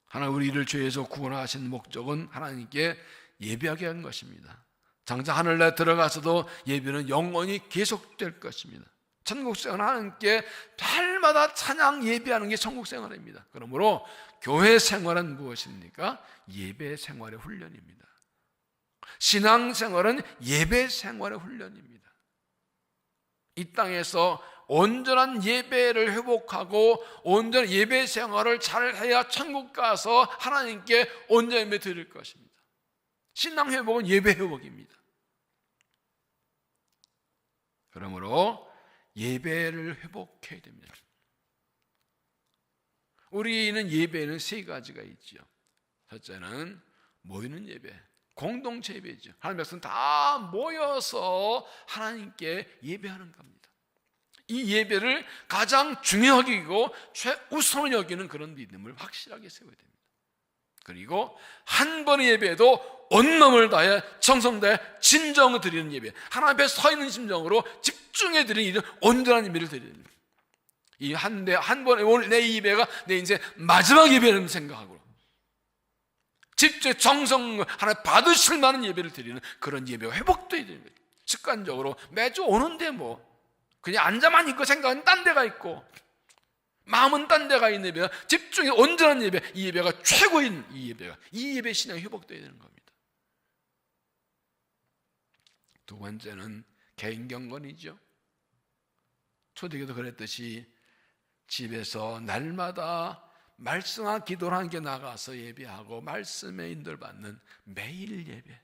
하나님 우리를 죄에서 구원하신 목적은 하나님께 예배하게 한 것입니다. 장차 하늘나라에 들어가서도 예배는 영원히 계속될 것입니다. 천국생활은 하나님께 달마다 찬양 예배하는 게 천국생활입니다. 그러므로 교회 생활은 무엇입니까? 예배 생활의 훈련입니다. 신앙생활은 예배 생활의 훈련입니다. 이 땅에서 온전한 예배를 회복하고 온전한 예배 생활을 잘 해야 천국 가서 하나님께 온전한 예배 드릴 것입니다. 신앙 회복은 예배 회복입니다. 그러므로 예배를 회복해야 됩니다. 우리는 예배는 세 가지가 있죠. 첫째는 모이는 예배, 공동체 예배죠. 하나님 백성 다 모여서 하나님께 예배하는 겁니다. 이 예배를 가장 중요하게 여기고 최우선을 여기는 그런 믿음을 확실하게 세워야 됩니다. 그리고 한 번의 예배에도 온 마음을 다해 정성 다해 진정을 드리는 예배, 하나님 앞에 서 있는 심정으로 집중해 드리는 이런 온전한 예배를 드리는 예배. 이 한 번에 오늘 내 예배가 내 인생 마지막 예배라는 생각으로 집중해 정성 하나님 받으실 만한 예배를 드리는 그런 예배가 회복돼야 됩니다. 습관적으로 매주 오는데 뭐 그냥 앉아만 있고 생각은 딴 데가 있고 마음은 딴 데가 있는 예배가 집중해 온전한 예배, 이 예배가 최고인 이 예배 신앙이 회복돼야 되는 겁니다. 두 번째는 개인 경건이죠. 초대교도 그랬듯이 집에서 날마다 말씀과 기도를 함께 나가서 예배하고 말씀의 인도를 받는 매일 예배,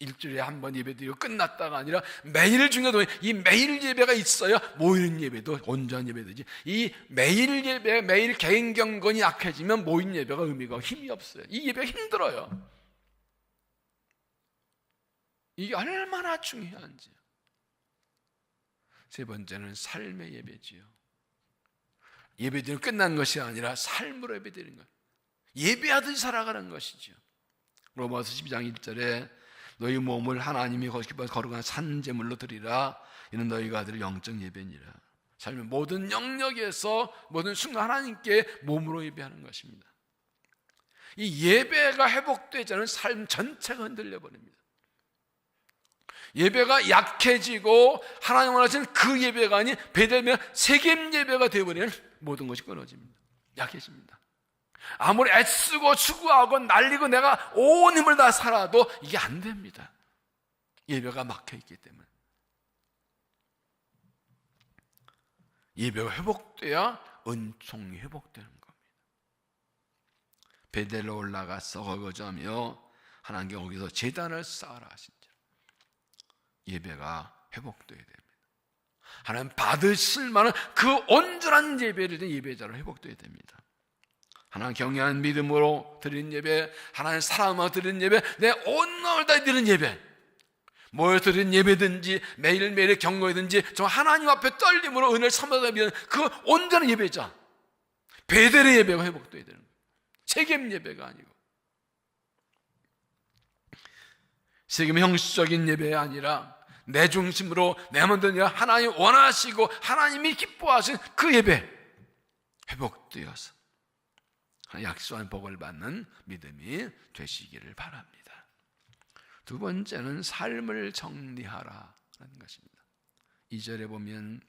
일주일에 한 번 예배드리고 끝났다가 아니라 매일 중에도 이 매일 예배가 있어야 모이는 예배도 온전한 예배되지. 이 매일 예배, 매일 개인 경건이 약해지면 모인 예배가 의미가 힘이 없어요. 이 예배가 힘들어요. 이게 얼마나 중요한지. 세 번째는 삶의 예배지요. 예배드리는 끝난 것이 아니라 삶으로 예배드리는 것, 예배하듯이 살아가는 것이죠. 로마서 12장 1절에 너희 몸을 하나님이 거룩한 산제물로 드리라. 이는 너희가 드릴 영적 예배니라. 삶의 모든 영역에서 모든 순간 하나님께 몸으로 예배하는 것입니다. 이 예배가 회복되지 않은 삶 전체가 흔들려 버립니다. 예배가 약해지고 하나님 원하시는 그 예배가 아닌 베델면 세겜 예배가 되어버리면 모든 것이 끊어집니다. 약해집니다. 아무리 애쓰고 추구하고 날리고 내가 온 힘을 다 살아도 이게 안 됩니다. 예배가 막혀있기 때문에. 예배가 회복돼야 은총이 회복되는 겁니다. 베델로 올라가서 거저며 하나님께 거기서 제단을 쌓아라 하신 자. 예배가 회복돼야 됩니다. 하나님 받으실 만한 그 온전한 예배를 드린 예배자로 회복돼야 됩니다. 하나님 경외하는 믿음으로 드린 예배, 하나님 사랑하며 드린 예배, 내 온 마음을 다해 드린 예배, 모여 드린 예배든지 매일매일의 경고이든지 저 하나님 앞에 떨림으로 은혜를 삼아서 믿는 그 온전한 예배자, 베델의 예배가 회복돼야 되는 거예요. 세겜 예배가 아니고. 세겜 형식적인 예배가 아니라 내 중심으로 내 마음대로 하나님 원하시고 하나님이 기뻐하신 그 예배 회복되어서 약속한 복을 받는 믿음이 되시기를 바랍니다. 두 번째는 삶을 정리하라는 것입니다. 2절에 보면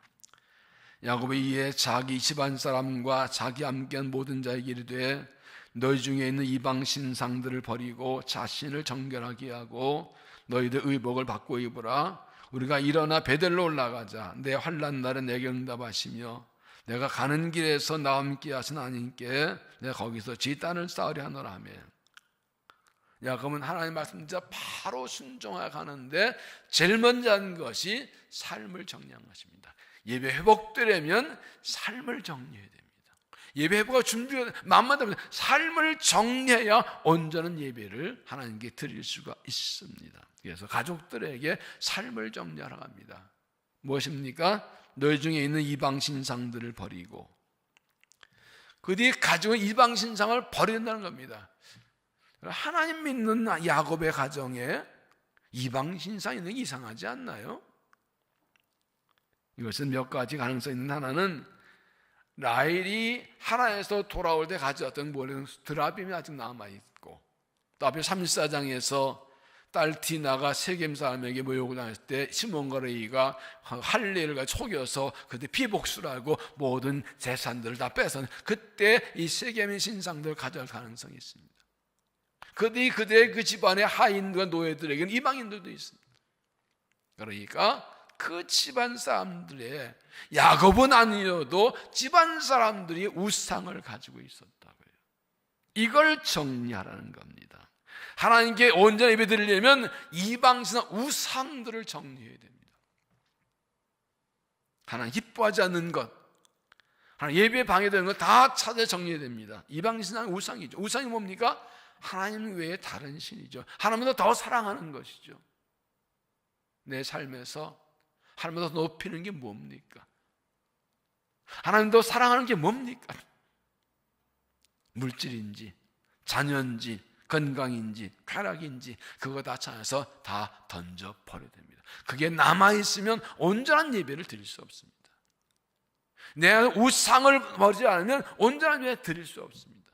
야곱이 이에 자기 집안 사람과 자기 함께한 모든 자에게 이르되 너희 중에 있는 이방 신상들을 버리고 자신을 정결하게 하고 너희들 의복을 받고 입으라. 우리가 일어나 베델로 올라가자. 내 환난 날에 내게 응답하시며 내가 가는 길에서 나와 함께 하신 하나님께 내가 거기서 제단을 쌓으려 하노라 하며. 야곱은 하나님 말씀 진짜 바로 순종하여 가는데 제일 먼저 한 것이 삶을 정리한 것입니다. 예배 회복되려면 삶을 정리해야 됩니다. 예배 회복가 준비가 만만하면 삶을 정리해야 온전한 예배를 하나님께 드릴 수가 있습니다. 그래서 가족들에게 삶을 정리하라고 합니다. 무엇입니까? 너희 중에 있는 이방 신상들을 버리고, 그들이 가지고 있는 이방 신상을 버린다는 겁니다. 하나님 믿는 야곱의 가정에 이방 신상이 있는 게 이상하지 않나요? 이것은 몇 가지 가능성이 있는 하나는 라헬이 하란에서 돌아올 때 가져왔던 드라빔이 아직 남아있고, 또 앞에 34장에서 딸 디나가 세겜 사람에게 모욕을 당했을 때 시몬과 레위가 할례를 속여서 그때 피복수라고 모든 재산들을 다 뺏어서 그때 이 세겜의 신상들을 가져갈 가능성이 있습니다. 그들의 그 집안의 하인과 노예들에게는 이방인들도 있습니다. 그러니까 그 집안 사람들의, 야곱은 아니어도 집안 사람들이 우상을 가지고 있었다고요. 이걸 정리하라는 겁니다. 하나님께 온전히 예배드리려면 이방신앙 우상들을 정리해야 됩니다. 하나님 기뻐하지 않는 것, 하나님 예배에 방해되는 것 다 찾아 정리해야 됩니다. 이방신앙 우상이죠. 우상이 뭡니까? 하나님 외에 다른 신이죠. 하나님보다 더 사랑하는 것이죠. 내 삶에서 하나님보다 더 높이는 게 뭡니까? 하나님 더 사랑하는 게 뭡니까? 물질인지 자녀인지 건강인지 쾌락인지 그거 다 찾아서 다 던져버려야 됩니다. 그게 남아있으면 온전한 예배를 드릴 수 없습니다. 내 우상을 버리지 않으면 온전한 예배 드릴 수 없습니다.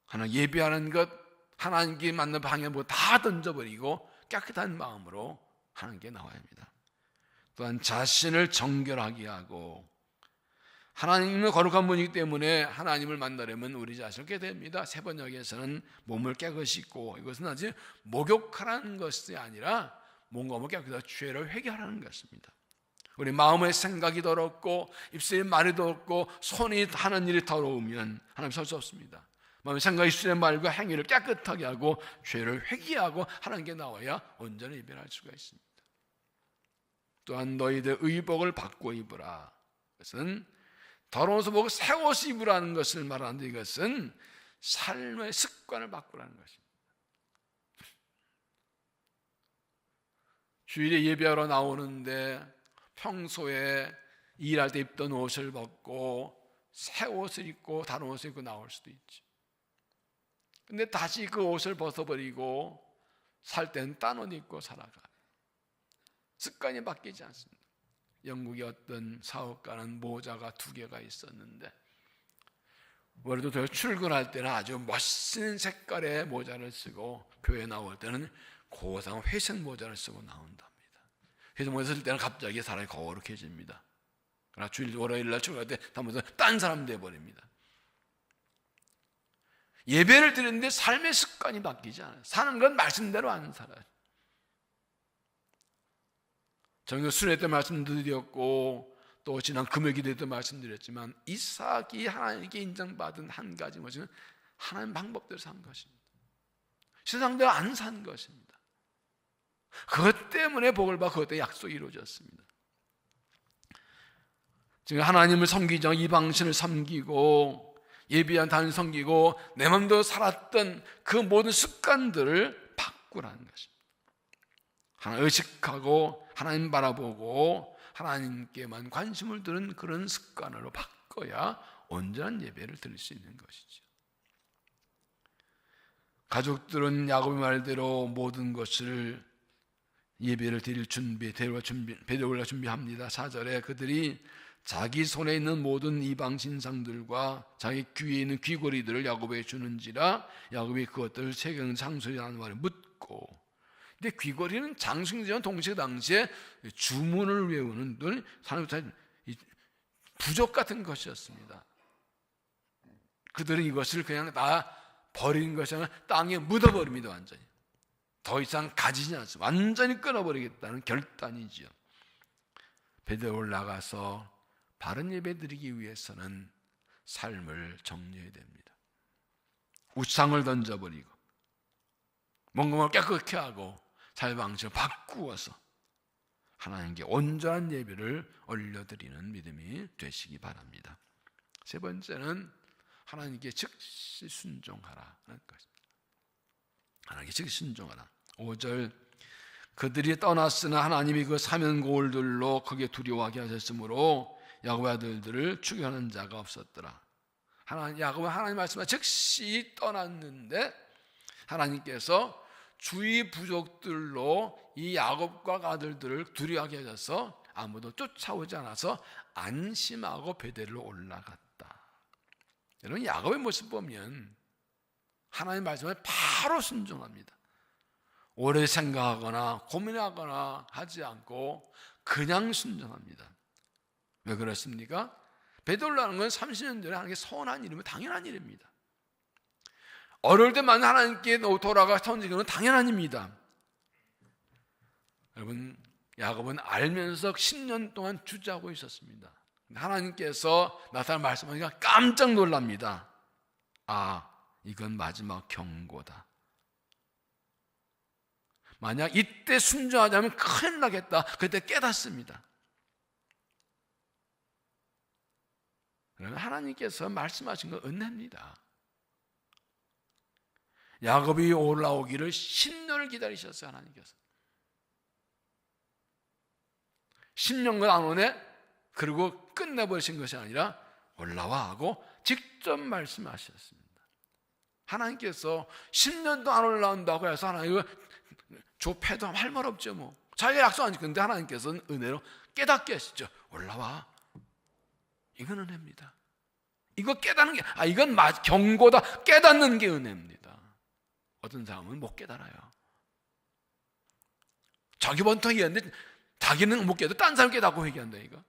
하나님 예배하는 것, 하나님께 맞는 방향으로 다 던져버리고 깨끗한 마음으로 하나님께 나와야 합니다. 또한 자신을 정결하게 하고, 하나님은 거룩한 분이기 때문에 하나님을 만나려면 우리 자신을 깨야 됩니다. 세 번역에서는 몸을 깨끗이 씻고, 이것은 아직 목욕하라는 것이 아니라 몸과 깨끗하게 죄를 회개하라는 것입니다. 우리 마음의 생각이 더럽고 입술의 말이 더럽고 손이 하는 일이 더러우면 하나님 설 수 없습니다. 마음의 생각, 입술의 말과 행위를 깨끗하게 하고 죄를 회개하고 하나님께 나와야 온전히 예배할 수가 있습니다. 또한 너희들 의복을 받고 입으라. 그것은 더러워서 보고 새 옷 입으라는 것을 말하는데, 이것은 삶의 습관을 바꾸라는 것입니다. 주일에 예배하러 나오는데 평소에 일할 때 입던 옷을 벗고 새 옷을 입고 다른 옷을 입고 나올 수도 있지. 근데 다시 그 옷을 벗어버리고 살 때는 딴 옷 입고 살아가. 습관이 바뀌지 않습니다. 영국의 어떤 사업가는 모자가 2개가 있었는데 월요일 출근할 때는 아주 멋진 색깔의 모자를 쓰고 교회 나올 때는 고상한 회색 모자를 쓰고 나온답니다. 회색 모자 쓸 때는 갑자기 사람이 거룩해집니다. 그러나 주일 월요일날 출근할 때 딴 사람 돼버립니다. 예배를 드리는데 삶의 습관이 바뀌지 않아요. 사는 건 말씀대로 안 살아요. 저는 순회 때 말씀드렸고 또 지난 금요기도 때 말씀드렸지만 이삭이 하나님께 인정받은 한 가지 뭐냐면 하나님 방법대로 산 것입니다. 세상대로 안 산 것입니다. 그것 때문에 복을 받고 그것 때문에 약속이 이루어졌습니다. 지금 하나님을 섬기지 않고 이방신을 섬기고 예비한 단을 섬기고 내 마음대로 살았던 그 모든 습관들을 바꾸라는 것입니다. 하나님 의식하고 하나님 바라보고 하나님께만 관심을 두는 그런 습관으로 바꿔야 온전한 예배를 드릴 수 있는 것이죠. 가족들은 야곱의 말대로 모든 것을 예배를 드릴 배려가 준비합니다. 4절에 그들이 자기 손에 있는 모든 이방 신상들과 자기 귀에 있는 귀걸이들을 야곱에게 주는지라 야곱이 그것들을 세경 장소에 하는 말을 묻고. 근데 귀걸이는 장승전 동시에 당시에 주문을 외우는 사람들 부족 같은 것이었습니다. 그들은 이것을 그냥 다 버린 것이 아니라 땅에 묻어버립니다. 완전히 더 이상 가지지 않습니다. 완전히 끊어버리겠다는 결단이지요. 베델에 올라가서 바른 예배 드리기 위해서는 삶을 정리해야 됩니다. 우상을 던져버리고 뭔가를 깨끗게 하고 삶의 방식을 바꾸어서 하나님께 온전한 예배를 올려드리는 믿음이 되시기 바랍니다. 세 번째는 하나님께 즉시 순종하라는 것입니다. 하나님께 즉시 순종하라. 5절 그들이 떠났으나 하나님이 그 사면 고울들로 크게 두려워하게 하셨으므로 야곱의 아들들을 추격하는 자가 없었더라. 야곱은 하나님 말씀에 즉시 떠났는데 하나님께서 주위 부족들로 이 야곱과 아들들을 두려워하게 하셔서 아무도 쫓아오지 않아서 안심하고 베델로 올라갔다. 여러분 야곱의 모습 보면 하나님 말씀에 바로 순종합니다. 오래 생각하거나 고민하거나 하지 않고 그냥 순종합니다. 왜 그렇습니까? 베델로라는 건 30년 전에 하나님께 서운한 일이면 당연한 일입니다. 어려울 때만 하나님께 돌아가 선지기는 당연한 일입니다. 여러분 야곱은 알면서 10년 동안 주저하고 있었습니다. 하나님께서 나타나 말씀하니까 깜짝 놀랍니다. 아, 이건 마지막 경고다. 만약 이때 순종하지 않으면 큰일 나겠다. 그때 깨닫습니다. 그러면 하나님께서 말씀하신 건 은혜입니다. 야곱이 올라오기를 10년을 기다리셨어요. 하나님께서 10년간 안 오네. 그리고 끝내버리신 것이 아니라 올라와 하고 직접 말씀하셨습니다. 하나님께서 10년도 안 올라온다고 해서 하나님 좁혀도 할 말 없죠. 뭐 자기가 약속 안 지켰는데 하나님께서는 은혜로 깨닫게 하시죠. 올라와. 이건 은혜입니다. 이거 깨닫는 게 이건 경고다. 깨닫는 게 은혜입니다. 어떤 사람은 못 깨달아요. 자기 번통 얘기하는데 자기는 못 깨도 딴 사람 깨닫고 얘기한다니까.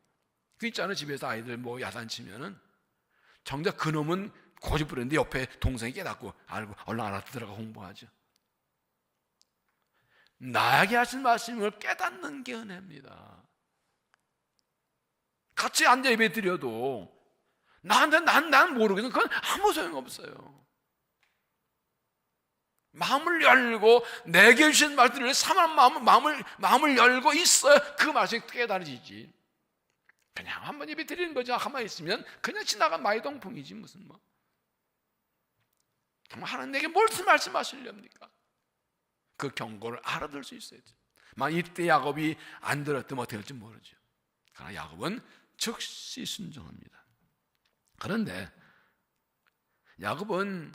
그 있잖아요. 집에서 아이들 뭐 야단치면은 정작 그놈은 고집 부렸는데 옆에 동생이 깨닫고 알고 얼른 알아들어가 홍보하죠. 나에게 하신 말씀을 깨닫는 게 은혜입니다. 같이 앉아 예배 드려도 나한테 난 모르겠는 그건 아무 소용없어요. 마음을 열고 내게 주신 말씀을 사모하는 마음을 열고 있어야 그 말씀이 깨달아지지. 그냥 한번 예배 드리는 거죠. 가만히 있으면 그냥 지나간 마이동풍이지 무슨 뭐. 정말 하나님 내게 무슨 말씀하시렵니까? 그 경고를 알아들 수 있어야지. 이때 야곱이 안 들었다면 어떻게 할지 모르죠. 그러나 야곱은 즉시 순종합니다. 그런데 야곱은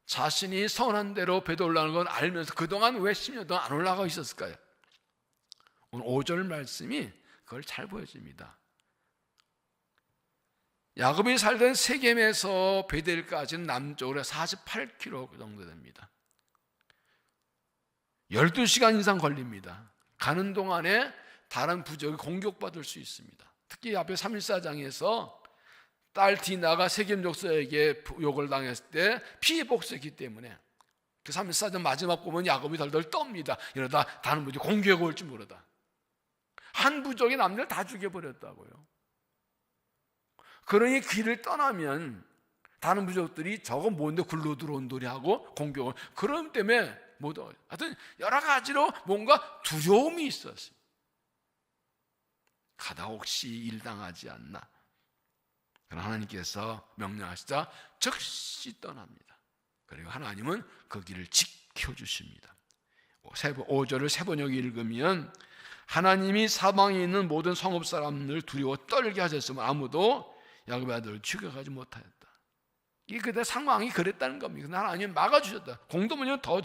자신이 선한 대로 배도 올라가는 건 알면서 그동안 왜 10년 동안 안 올라가고 있었을까요? 오늘 5절 말씀이 그걸 잘 보여줍니다. 야곱이 살던 세겜에서 베델까지는 남쪽으로 48km 정도 됩니다. 12시간 이상 걸립니다. 가는 동안에 다른 부족이 공격받을 수 있습니다. 특히 앞에 3.14장에서 딸 디나가 세겜 족속에게 욕을 당했을 때 피해 복수했기 때문에 그 3.14장 마지막 보면 야곱이 덜덜 떱니다. 이러다 다른 부족이 공격해 올지 모르다. 한 부족의 남자를 다 죽여버렸다고요. 그러니 길을 떠나면 다른 부족들이 저거 뭔데 굴러 들어온 돌이 하고 공격을, 그런 때문에 못 와요. 하여튼 여러 가지로 뭔가 두려움이 있었어요. 가다 혹시 일당하지 않나. 그러나 하나님께서 명령하시자 즉시 떠납니다. 그리고 하나님은 그 길을 지켜주십니다. 5절을 세 번역에 읽으면 하나님이 사방에 있는 모든 성읍 사람들 두려워 떨게 하셨으면 아무도 야곱의 아들을 죽여가지 못하였다. 이게 그때 상황이 그랬다는 겁니다. 하나님이 막아주셨다. 공동문은 더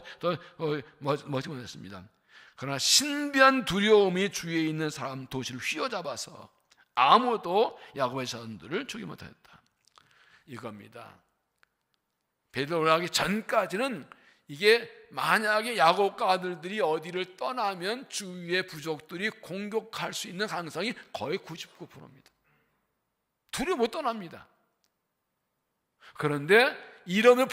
멋지게 못했습니다. 그러나 신비한 두려움이 주위에 있는 사람 도시를 휘어잡아서 아무도 야곱의 자손들을 죽이지 못하였다. 이겁니다. 베델로 올라가기 전까지는 이게 만약에 야곱과 아들들이 어디를 떠나면 주위의 부족들이 공격할 수 있는 가능성이 거의 99%입니다. 두려워 못 떠납니다. 그런데 이런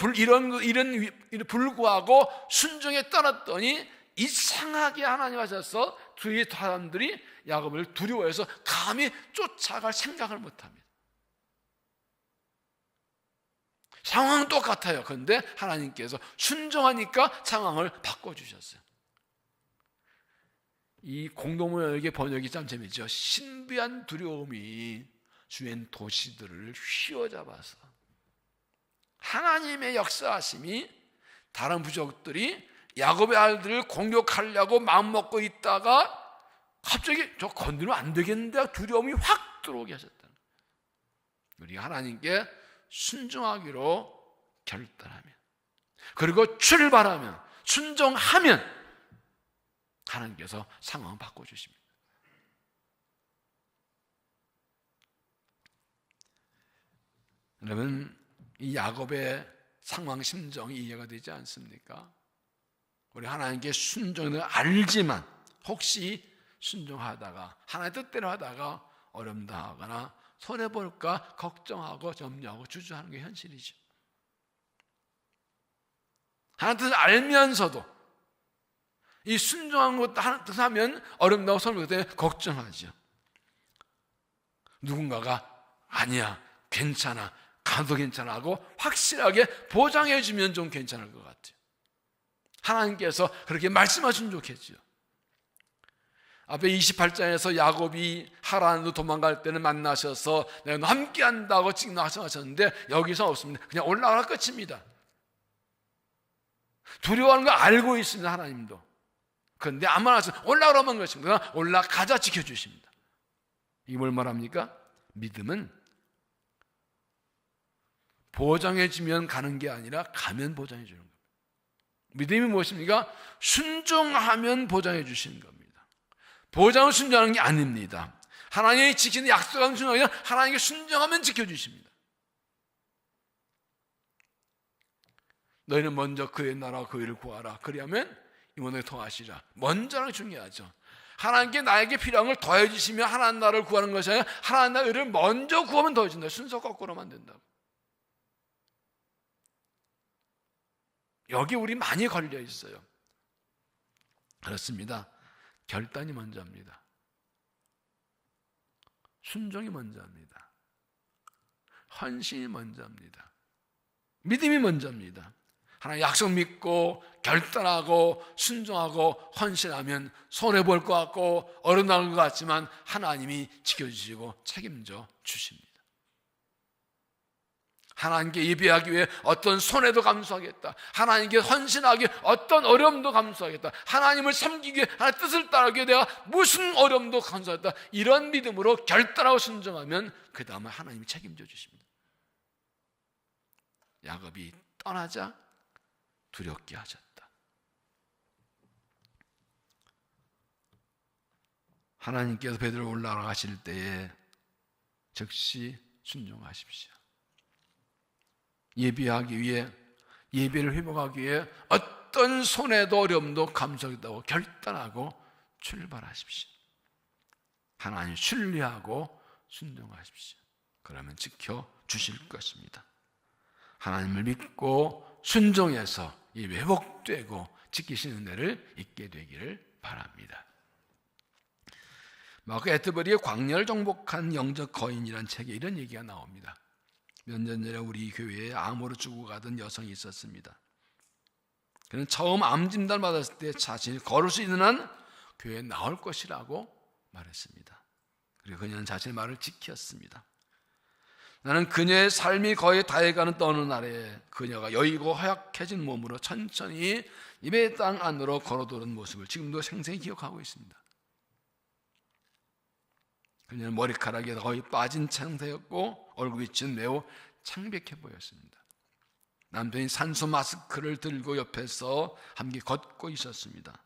불구하고 순종에 떠났더니 이상하게 하나님 하셔서 주위의 사람들이 야곱을 두려워해서 감히 쫓아갈 생각을 못합니다. 상황은 똑같아요. 그런데 하나님께서 순종하니까 상황을 바꿔주셨어요. 이 공동문학의 번역이 참 재밌죠. 신비한 두려움이 주변 도시들을 휘어잡아서 하나님의 역사하심이 다른 부족들이 야곱의 아들들을 공격하려고 마음먹고 있다가 갑자기 저 건드리면 안 되겠는데 두려움이 확 들어오게 하셨다는 거예요. 우리가 하나님께 순종하기로 결단하면, 그리고 출발하면, 순종하면 하나님께서 상황을 바꿔주십니다. 여러분, 이 야곱의 상황 심정이 이해가 되지 않습니까? 우리 하나님께 순종을 알지만 혹시 순종하다가 하나님의 뜻대로 하다가 어려움 당하거나 손해볼까 걱정하고 염려하고 주저하는 게 현실이죠. 하나님 뜻을 알면서도 이 순종한 것도 하나님 뜻을 하면 어려움 당하고 손해볼 때 걱정하죠. 누군가가 아니야, 괜찮아, 가도 괜찮아 하고 확실하게 보장해 주면 좀 괜찮을 것 같아요. 하나님께서 그렇게 말씀하시면 좋겠죠. 앞에 28장에서 야곱이 하란으로 도망갈 때는 만나셔서 내가 너 함께 한다고 지금 말씀하셨는데 여기서 없습니다. 그냥 올라가라 끝입니다. 두려워하는 거 알고 있습니다. 하나님도. 그런데 아무나 올라가라만 것입니다. 올라가자 지켜주십니다. 이게 뭘 말합니까? 믿음은 보장해주면 가는 게 아니라 가면 보장해 주는 겁니다. 믿음이 무엇입니까? 순종하면 보장해 주시는 겁니다. 보장을 순종하는 게 아닙니다. 하나님이 지키는 약속한 순종이 아니라 하나님께 순종하면 지켜주십니다. 너희는 먼저 그의 나라와 그 의를 구하라. 그리하면 이모노에 통하시라. 먼저는 중요하죠. 하나님께 나에게 필요한 걸 더해 주시면 하나님 나라를 구하는 것이 아니라 하나님 나라의 의를 먼저 구하면 더해 준다. 순서 거꾸로만 된다고. 여기 우리 많이 걸려 있어요. 그렇습니다. 결단이 먼저입니다. 순종이 먼저입니다. 헌신이 먼저입니다. 믿음이 먼저입니다. 하나님 약속 믿고 결단하고 순종하고 헌신하면 손해볼 것 같고 어려운 것 같지만 하나님이 지켜주시고 책임져 주십니다. 하나님께 예배하기 위해 어떤 손해도 감수하겠다. 하나님께 헌신하기 위해 어떤 어려움도 감수하겠다. 하나님을 섬기기 위해 하나님의 뜻을 따르기 위해 내가 무슨 어려움도 감수하겠다. 이런 믿음으로 결단하고 순종하면 그 다음에 하나님이 책임져 주십니다. 야곱이 떠나자 두렵게 하셨다. 하나님께서 베드로 올라가실 때에 즉시 순종하십시오. 예배하기 위해, 예배를 회복하기 위해 어떤 손해도 어려움도 감수하겠다고 결단하고 출발하십시오. 하나님 신뢰하고 순종하십시오. 그러면 지켜주실 것입니다. 하나님을 믿고 순종해서 이 회복되고 지키시는 은혜를 있게 되기를 바랍니다. 마크 애트버리의 광야를 정복한 영적 거인이라는 책에 이런 얘기가 나옵니다. 몇 년 전에 우리 교회에 암으로 죽어가던 여성이 있었습니다. 그는 처음 암 진단 받았을 때 자신이 걸을 수 있는 한 교회에 나올 것이라고 말했습니다. 그리고 그녀는 자신의 말을 지켰습니다. 나는 그녀의 삶이 거의 다해가는 어느 날에 그녀가 여의고 허약해진 몸으로 천천히 입의 땅 안으로 걸어들은 모습을 지금도 생생히 기억하고 있습니다. 그녀는 머리카락이 거의 빠진 상태였고 얼굴빛은 매우 창백해 보였습니다. 남편이 산소 마스크를 들고 옆에서 함께 걷고 있었습니다.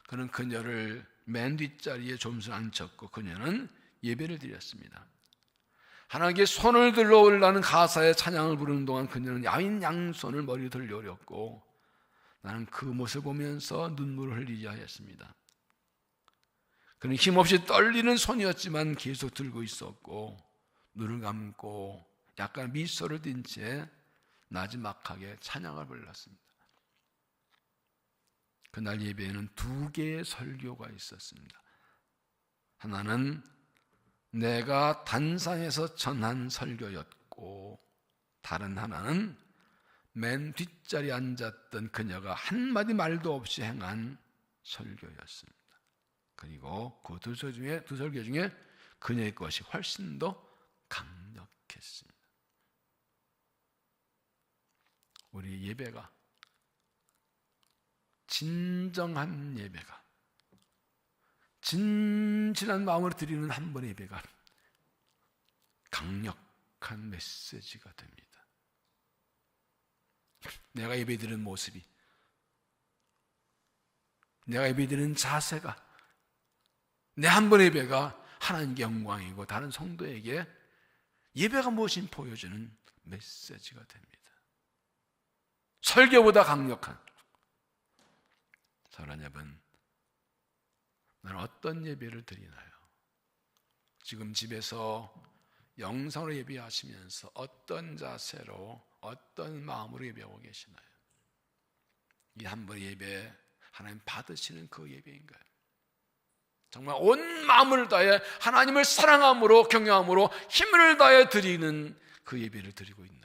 그는 그녀를 맨 뒷자리에 좀서 앉혔고 그녀는 예배를 드렸습니다. 하나님께 손을 들러 올라는 가사의 찬양을 부르는 동안 그녀는 야윈 양손을 머리에 들려 올렸고 나는 그 모습을 보면서 눈물을 흘리지 하였습니다. 그는 힘없이 떨리는 손이었지만 계속 들고 있었고 눈을 감고 약간 미소를 띤 채 나지막하게 찬양을 불렀습니다. 그날 예배에는 2개의 설교가 있었습니다. 하나는 내가 단상에서 전한 설교였고 다른 하나는 맨 뒷자리에 앉았던 그녀가 한마디 말도 없이 행한 설교였습니다. 그리고 그 두 설교 중에 그녀의 것이 훨씬 더 강력했습니다. 우리 예배가, 진정한 예배가, 진실한 마음으로 드리는 한 번의 예배가 강력한 메시지가 됩니다. 내가 예배드리는 모습이, 내가 예배드리는 자세가, 내 한 번의 예배가 하나님께 영광이고 다른 성도에게 예배가 무엇인지 보여주는 메시지가 됩니다. 설교보다 강력한. 사랑하는 여러분, 나는 어떤 예배를 드리나요? 지금 집에서 영상으로 예배하시면서 어떤 자세로, 어떤 마음으로 예배하고 계시나요? 이 한 번의 예배, 하나님 받으시는 그 예배인가요? 정말 온 마음을 다해 하나님을 사랑함으로, 경외함으로 힘을 다해 드리는 그 예배를 드리고 있나요?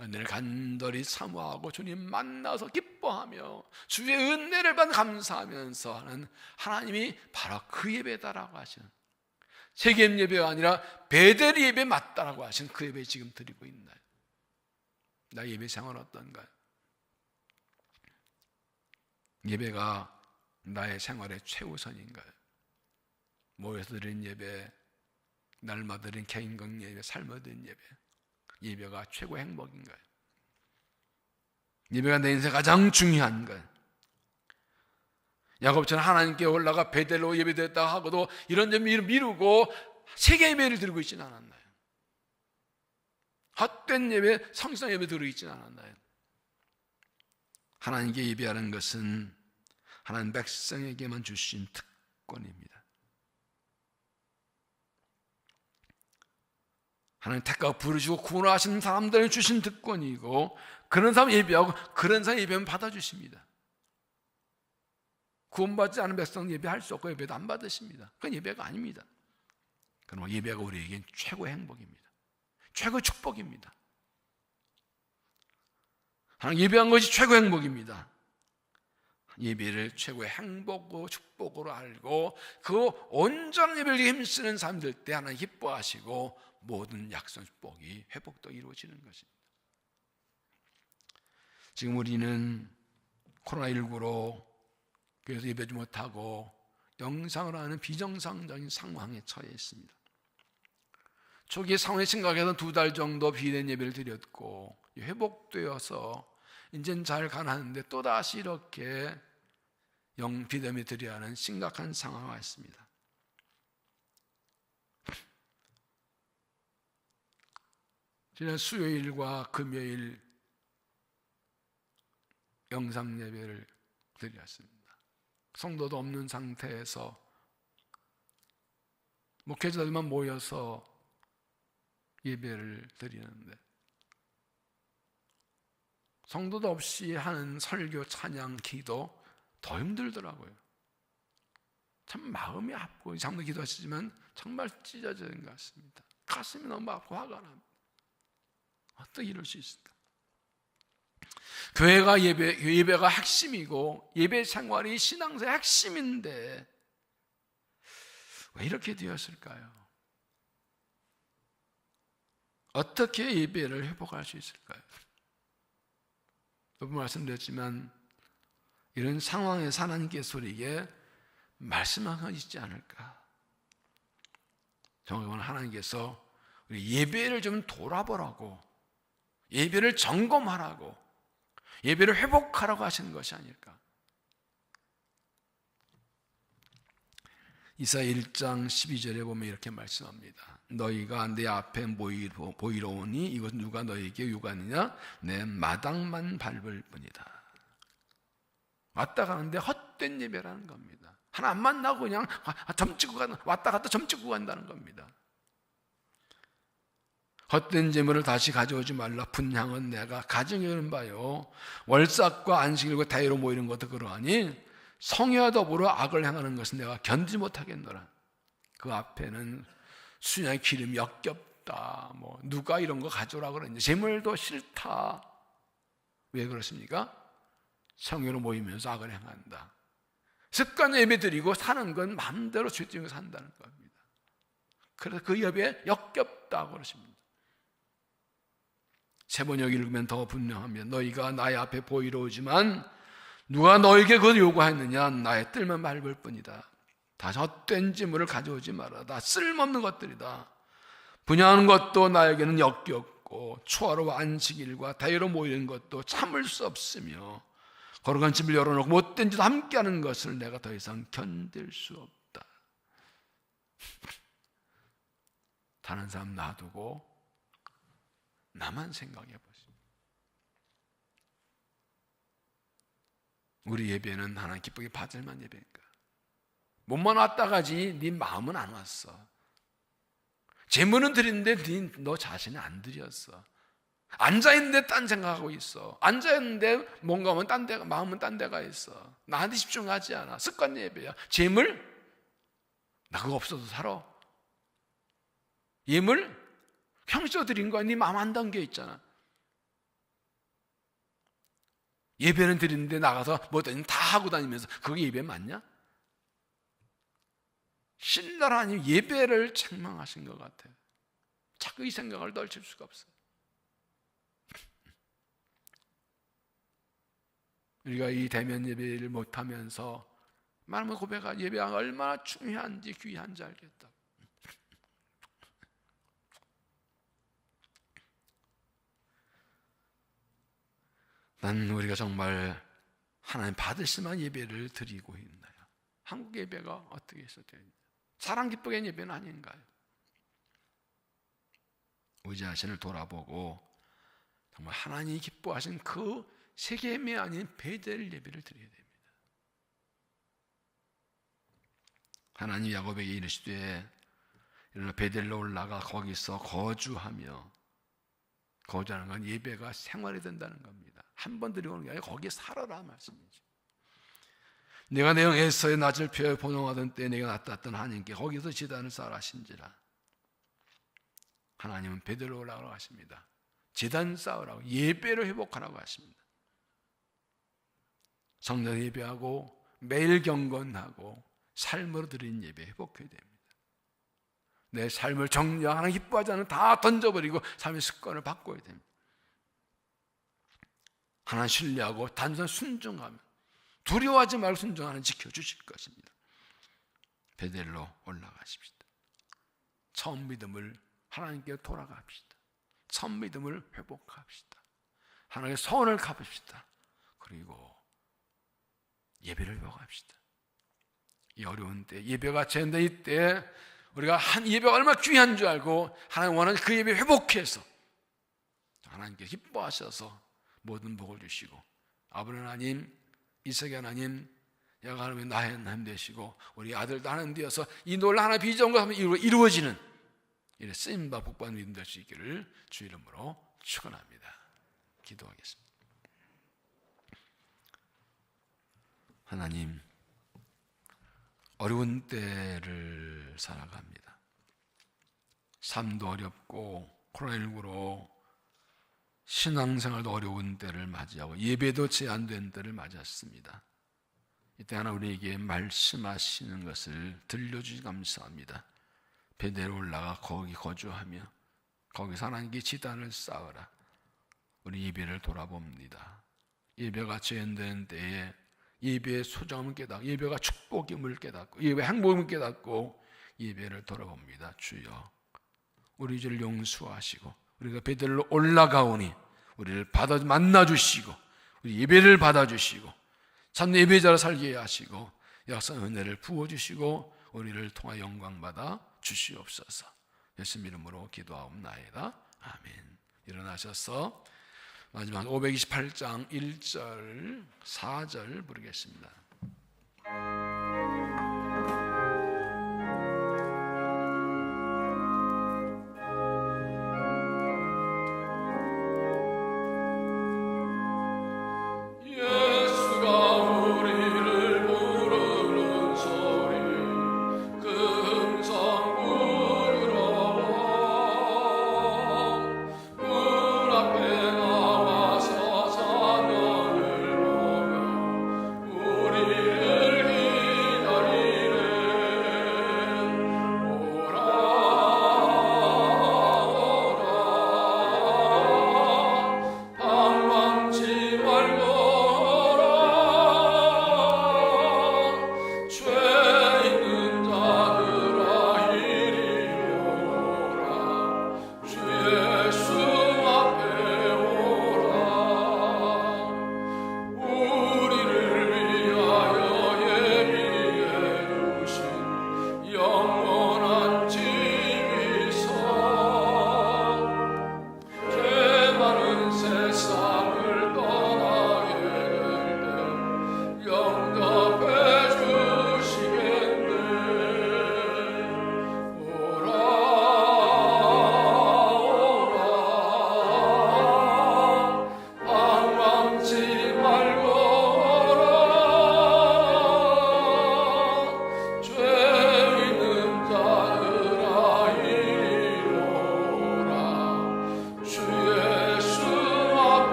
은혜를 간절히 사모하고 주님 만나서 기뻐하며 주의 은혜를 받아 감사하면서 하는 하나님이 바로 그 예배다라고 하시는, 세겜 예배가 아니라 베델 예배 맞다라고 하시는 그 예배 지금 드리고 있나요? 나 예배 생활 어떤가요? 예배가 나의 생활의 최우선인가요? 모여서 드린 예배, 날마다 드린 개인적 예배, 삶을 드린 예배, 예배가 최고 행복인가요? 예배가 내 인생 가장 중요한가요? 야곱처럼 하나님께 올라가 베델로 예배드렸다 하고도 이런 예배를 미루고 세계 예배를 드리고 있지는 않았나요? 헛된 예배, 성상 예배 드리고 있지는 않았나요? 하나님께 예배하는 것은 하나님 백성에게만 주신 특권입니다. 하나님 택하고 부르시고 구원하시는 사람들에게 주신 특권이고, 그런 사람 예배하고 그런 사람 예배하면 받아주십니다. 구원받지 않은 백성 예배할 수 없고 예배도 안 받으십니다. 그건 예배가 아닙니다. 그러나 예배가 우리에겐 최고의 행복입니다. 최고의 축복입니다. 하나님 예배한 것이 최고의 행복입니다. 예배를 최고의 행복과 축복으로 알고 그 온전한 예배를 힘쓰는 사람들 때 하나님 기뻐하시고 모든 약속 축복이 회복도 이루어지는 것입니다. 지금 우리는 코로나19로 그래서 예배지 못하고 영상으로 하는 비정상적인 상황에 처해 있습니다. 초기 상황이 심각해서 2달 정도 비대면 예배를 드렸고 회복되어서 이제는 잘 가능한데 또다시 이렇게 비대면 드려야 하는 심각한 상황이 왔습니다. 지난 수요일과 금요일 영상 예배를 드렸습니다. 성도도 없는 상태에서 목회자들만 모여서 예배를 드리는데 성도도 없이 하는 설교, 찬양, 기도 더 힘들더라고요. 참 마음이 아프고 잠도 기도하시지만 정말 찢어지는 것 같습니다. 가슴이 너무 아프고 화가 납니다. 어떻게 이럴 수 있을까? 교회가 예배가 핵심이고 예배 생활이 신앙생활의 핵심인데 왜 이렇게 되었을까요? 어떻게 예배를 회복할 수 있을까요? 여러분 말씀드렸지만 이런 상황에서 하나님께서 우리에게 말씀하고 있지 않을까? 정확히 말하면 하나님께서 우리 예배를 좀 돌아보라고, 예배를 점검하라고, 예배를 회복하라고 하시는 것이 아닐까? 이사야 1장 12절에 보면 이렇게 말씀합니다. 너희가 내 앞에 보이러 오니 이것은 누가 너희에게 유관이냐? 내 마당만 밟을 뿐이다. 왔다 가는데 헛된 예배라는 겁니다. 하나 안 만나고 그냥 점 찍고 왔다 갔다 점 찍고 간다는 겁니다. 헛된 재물을 다시 가져오지 말라. 분향은 내가 가정에 이르는 바요 월삭과 안식일과 다이로 모이는 것도 그러하니 성의와 더불어 악을 행하는 것은 내가 견디지 못하겠노라. 그 앞에는 수냐의 기름이 역겹다, 누가 이런 거 가져오라 그러는데 재물도 싫다. 왜 그렇습니까? 성의로 모이면서 악을 행한다. 습관 예배 드리고 사는 건 마음대로 죄짓고 산다는 겁니다. 그래서 그 예배 역겹다고 그러십니다. 세번역 읽으면 더 분명하면 너희가 나의 앞에 보이러 오지만 누가 너에게 그걸 요구했느냐? 나의 뜰만 밟을 뿐이다. 다시 헛된 재물을 가져오지 마라. 다 쓸모없는 것들이다. 분양하는 것도 나에게는 역겹고 초하루와 안식일과 다이로 모이는 것도 참을 수 없으며 거룩한 집을 열어놓고 못된 짓 함께하는 것을 내가 더 이상 견딜 수 없다. 다른 사람 놔두고 나만 생각해 보세요. 우리 예배는 하나님 기쁘게 받을 만한 예배인가? 몸만 왔다 가지 네 마음은 안 왔어. 재물은 드리는데 너 자신은 안 드렸어. 앉아있는데 딴 생각하고 있어. 앉아있는데 뭔가 하면 딴 데가, 마음은 딴 데가 있어. 나한테 집중하지 않아. 습관 예배야. 재물? 나 그거 없어도 살아. 예물? 형식적으로 드린 거야. 네 마음 안 담겨 있잖아. 예배는 드리는데 나가서 뭐든 다 하고 다니면서 그게 예배 맞냐? 신나라 하나님 예배를 책망하신 것 같아요. 자꾸 이 생각을 떨칠 수가 없어요. 우리가 이 대면 예배를 못하면서 말하면 고백하 예배가 얼마나 중요한지 귀한지 알겠다. 난 우리가 정말 하나님 받으실 만한 예배를 드리고 있나요? 한국 예배가 어떻게 있어야 되는지 사랑 기쁘게 하는 예배는 아닌가요? 우리 자신을 돌아보고 정말 하나님이 기뻐하신 그 세계 예배 아닌 베델 예배를 드려야 됩니다. 하나님 야곱에게 이르시되 일어나 베델로 올라가 거기서 거주하며, 거주하는 건 예배가 생활이 된다는 겁니다. 한 번 드리고 게 아니라 거기에 살아라 말씀이죠. 내가 내 영 에서의 낯을 펴 번영하던 때 내가 나타났던 하나님께 거기서 제단을 쌓으라 하신지라. 하나님은 베델로 올라가라고 하십니다. 제단 쌓으라고, 예배를 회복하라고 하십니다. 성전 예배하고 매일 경건하고 삶으로 드린 예배 회복해야 됩니다. 내 삶을 정리하는 기뻐하지 않는 다 던져버리고 삶의 습관을 바꿔야 됩니다. 하나님 신뢰하고 단순한 순종하면, 두려워하지 말고 순종하는 지켜주실 것입니다. 베델로 올라가십시다. 처음 믿음을 하나님께 돌아갑시다. 처음 믿음을 회복합시다. 하나님의 소원을 갚읍시다. 그리고 예배를 회복합시다. 이 어려운 때, 예배가 제한된 이때 우리가 한 예배가 얼마나 귀한 줄 알고 하나님 원하는 그 예배 회복해서 하나님께 기뻐하셔서 모든 복을 주시고, 아버지 하나님, 이삭의 하나님, 야가 하나님 나의 하나님 되시고 우리 아들도 하나님 되어서 이 놀라 하나 비전과 하면 이루어지는 이런 쓰임과 복받는 믿음 될 수 있기를 주 이름으로 축원합니다. 기도하겠습니다. 하나님, 어려운 때를 살아갑니다. 삶도 어렵고 코로나19로 신앙생활도 어려운 때를 맞이하고 예배도 제한된 때를 맞았습니다. 이때 하나 우리에게 말씀하시는 것을 들려주시 감사합니다. 베델로 올라가 거기 거주하며 거기서 하나님께 지단을 쌓으라. 우리 예배를 돌아봅니다. 예배가 제한된 때에 예배의 소중함을 깨닫고, 예배가 축복임을 깨닫고, 예배의 행복임을 깨닫고 예배를 돌아봅니다. 주여, 우리 죄를 용서하시고 우리가 베델로 올라가오니 우리를 만나주시고 우리 예배를 받아주시고 참 예배자로 살게 하시고 역사 은혜를 부어주시고 우리를 통하여 영광받아 주시옵소서. 예수님 이름으로 기도하옵나이다. 아멘. 일어나셔서 마지막 528장 1절 4절 부르겠습니다.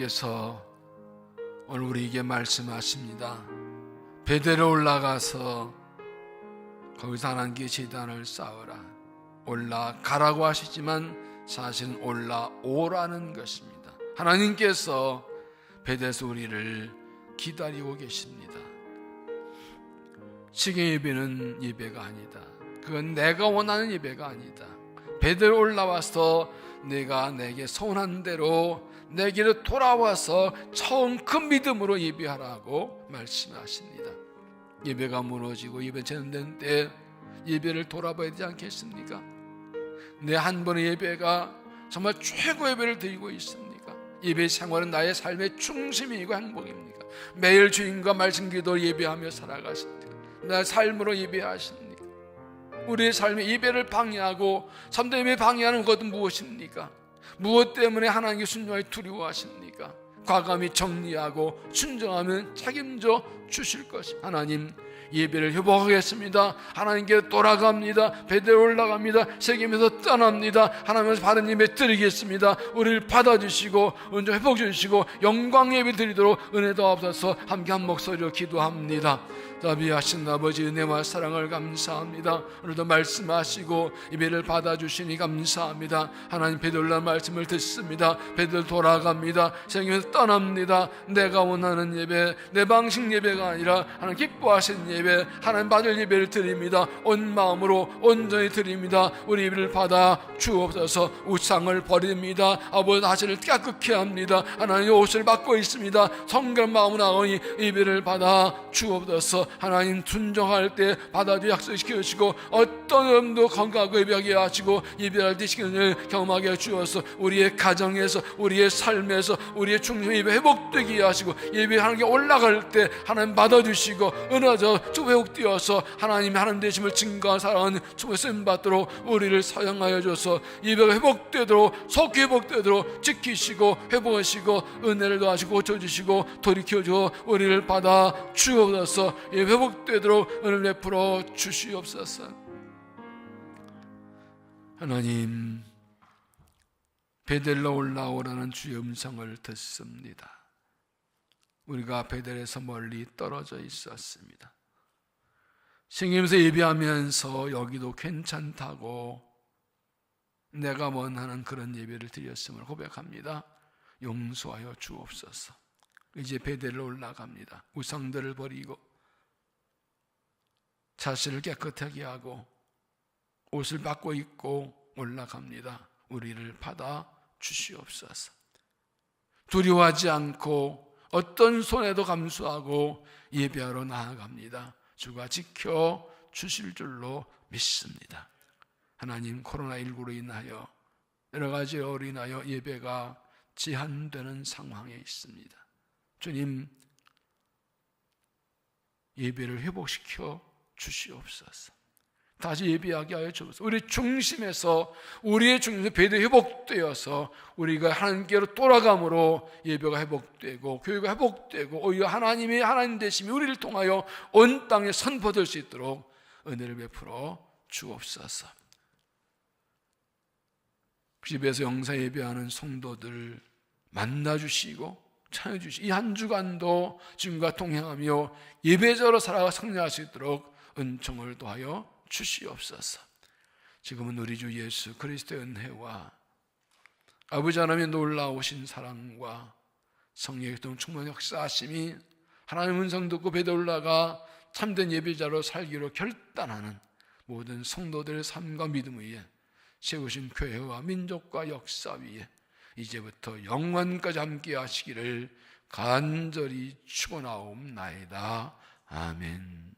하나님께서 오늘 우리에게 말씀하십니다. 베델로 올라가서 거기서 하나님께 제단을 쌓으라. 올라가라고 하시지만 사실은 올라오라는 것입니다. 하나님께서 베델에서 우리를 기다리고 계십니다. 지금 예배는 예배가 아니다. 그건 내가 원하는 예배가 아니다. 베델로 올라와서 내가 내게 소원한 대로 내게로 돌아와서 처음 그 믿음으로 예배하라고 말씀하십니다. 예배가 무너지고 예배 제한된 때 예배를 돌아봐야 되지 않겠습니까? 내 한 번의 예배가 정말 최고 예배를 드리고 있습니까? 예배 생활은 나의 삶의 중심이고 행복입니까? 매일 주님과 말씀 기도 예배하며 살아가십니까? 나의 삶으로 예배하십니까? 우리의 삶의 예배를 방해하고 참된 예배 방해하는 것은 무엇입니까? 무엇 때문에 하나님께 순종하기 두려워하십니까? 과감히 정리하고 순종하면 책임져 주실 것이. 하나님, 예배를 회복하겠습니다. 하나님께 돌아갑니다. 베델로 올라갑니다. 세계에서 떠납니다. 하나님께서 받은 예배 드리겠습니다. 우리를 받아주시고 온전 회복 주시고 영광 예배 드리도록 은혜도 없어서 함께 한 목소리로 기도합니다. 자비하신 아버지, 은혜와 사랑을 감사합니다. 오늘도 말씀하시고 예배를 받아주시니 감사합니다. 하나님, 베들로 말씀을 듣습니다. 베들 돌아갑니다. 세계에서 떠납니다. 내가 원하는 예배, 내 방식 예배가 아니라 하나님 기뻐하시는 예배, 하나님 받을 예배를 드립니다. 온 마음으로 온전히 드립니다. 우리 예배를 받아 주옵소서. 우상을 버립니다. 아버지, 다시를 깨끗게 합니다. 하나님, 옷을 받고 있습니다. 성결한 마음으로 나오니 예배를 받아 주옵소서. 하나님, 순종할 때 받아주 약속시켜 주시고 어떤 음도 건강하고 예배하게 하시고 예배할 때 시간을 경험하게 주어서 우리의 가정에서, 우리의 삶에서, 우리의 중심 예배 회복되게 하시고 예배하는 게 올라갈 때 하나님 받아주시고 은혜저 회복되어서 하나님의 하나님 되심을 증거한 사랑하는 축복의 쓰임 받도록 우리를 사용하여 줘서 예배가 회복되도록, 속히 회복되도록 지키시고 회복하시고 은혜를 더하시고 고쳐주시고 돌이켜줘 우리를 받아 주옵소서. 회복되도록 은혜를 베풀어 주시옵소서. 하나님, 베델로 올라오라는 주의 음성을 듣습니다. 우리가 베델에서 멀리 떨어져 있었습니다. 생기면서 예배하면서 여기도 괜찮다고 내가 원하는 그런 예배를 드렸음을 고백합니다. 용서하여 주옵소서. 이제 베델로 올라갑니다. 우상들을 버리고 자신을 깨끗하게 하고 옷을 받고 입고 올라갑니다. 우리를 받아 주시옵소서. 두려워하지 않고 어떤 손해도 감수하고 예배하러 나아갑니다. 주가 지켜 주실 줄로 믿습니다. 하나님, 코로나19로 인하여 여러 가지로 인하여 예배가 제한되는 상황에 있습니다. 주님, 예배를 회복시켜 주시옵소서. 다시 예배하게 하여 주옵소서. 우리 중심에서, 우리의 중심에서 배도 회복되어서 우리가 하나님께로 돌아감으로 예배가 회복되고 교회가 회복되고 오히려 하나님의 하나님 되심이 우리를 통하여 온 땅에 선포될 수 있도록 은혜를 베풀어 주옵소서. 집에서 영상 예배하는 성도들 만나주시고 찾아주시고 이 한 주간도 주님과 동행하며 예배자로 살아가 성장할 수 있도록 은총을 더하여 주시옵소서. 지금은 우리 주 예수 그리스도의 은혜와 아버지 하나님의 놀라우신 사랑과 성령의 동 충만 역사하심이 하나님의 음성 듣고 배에 올라가 참된 예배자로 살기로 결단하는 모든 성도들의 삶과 믿음 위에 세우신 교회와 민족과 역사 위에 이제부터 영원까지 함께 하시기를 간절히 축원하옵나이다. 아멘.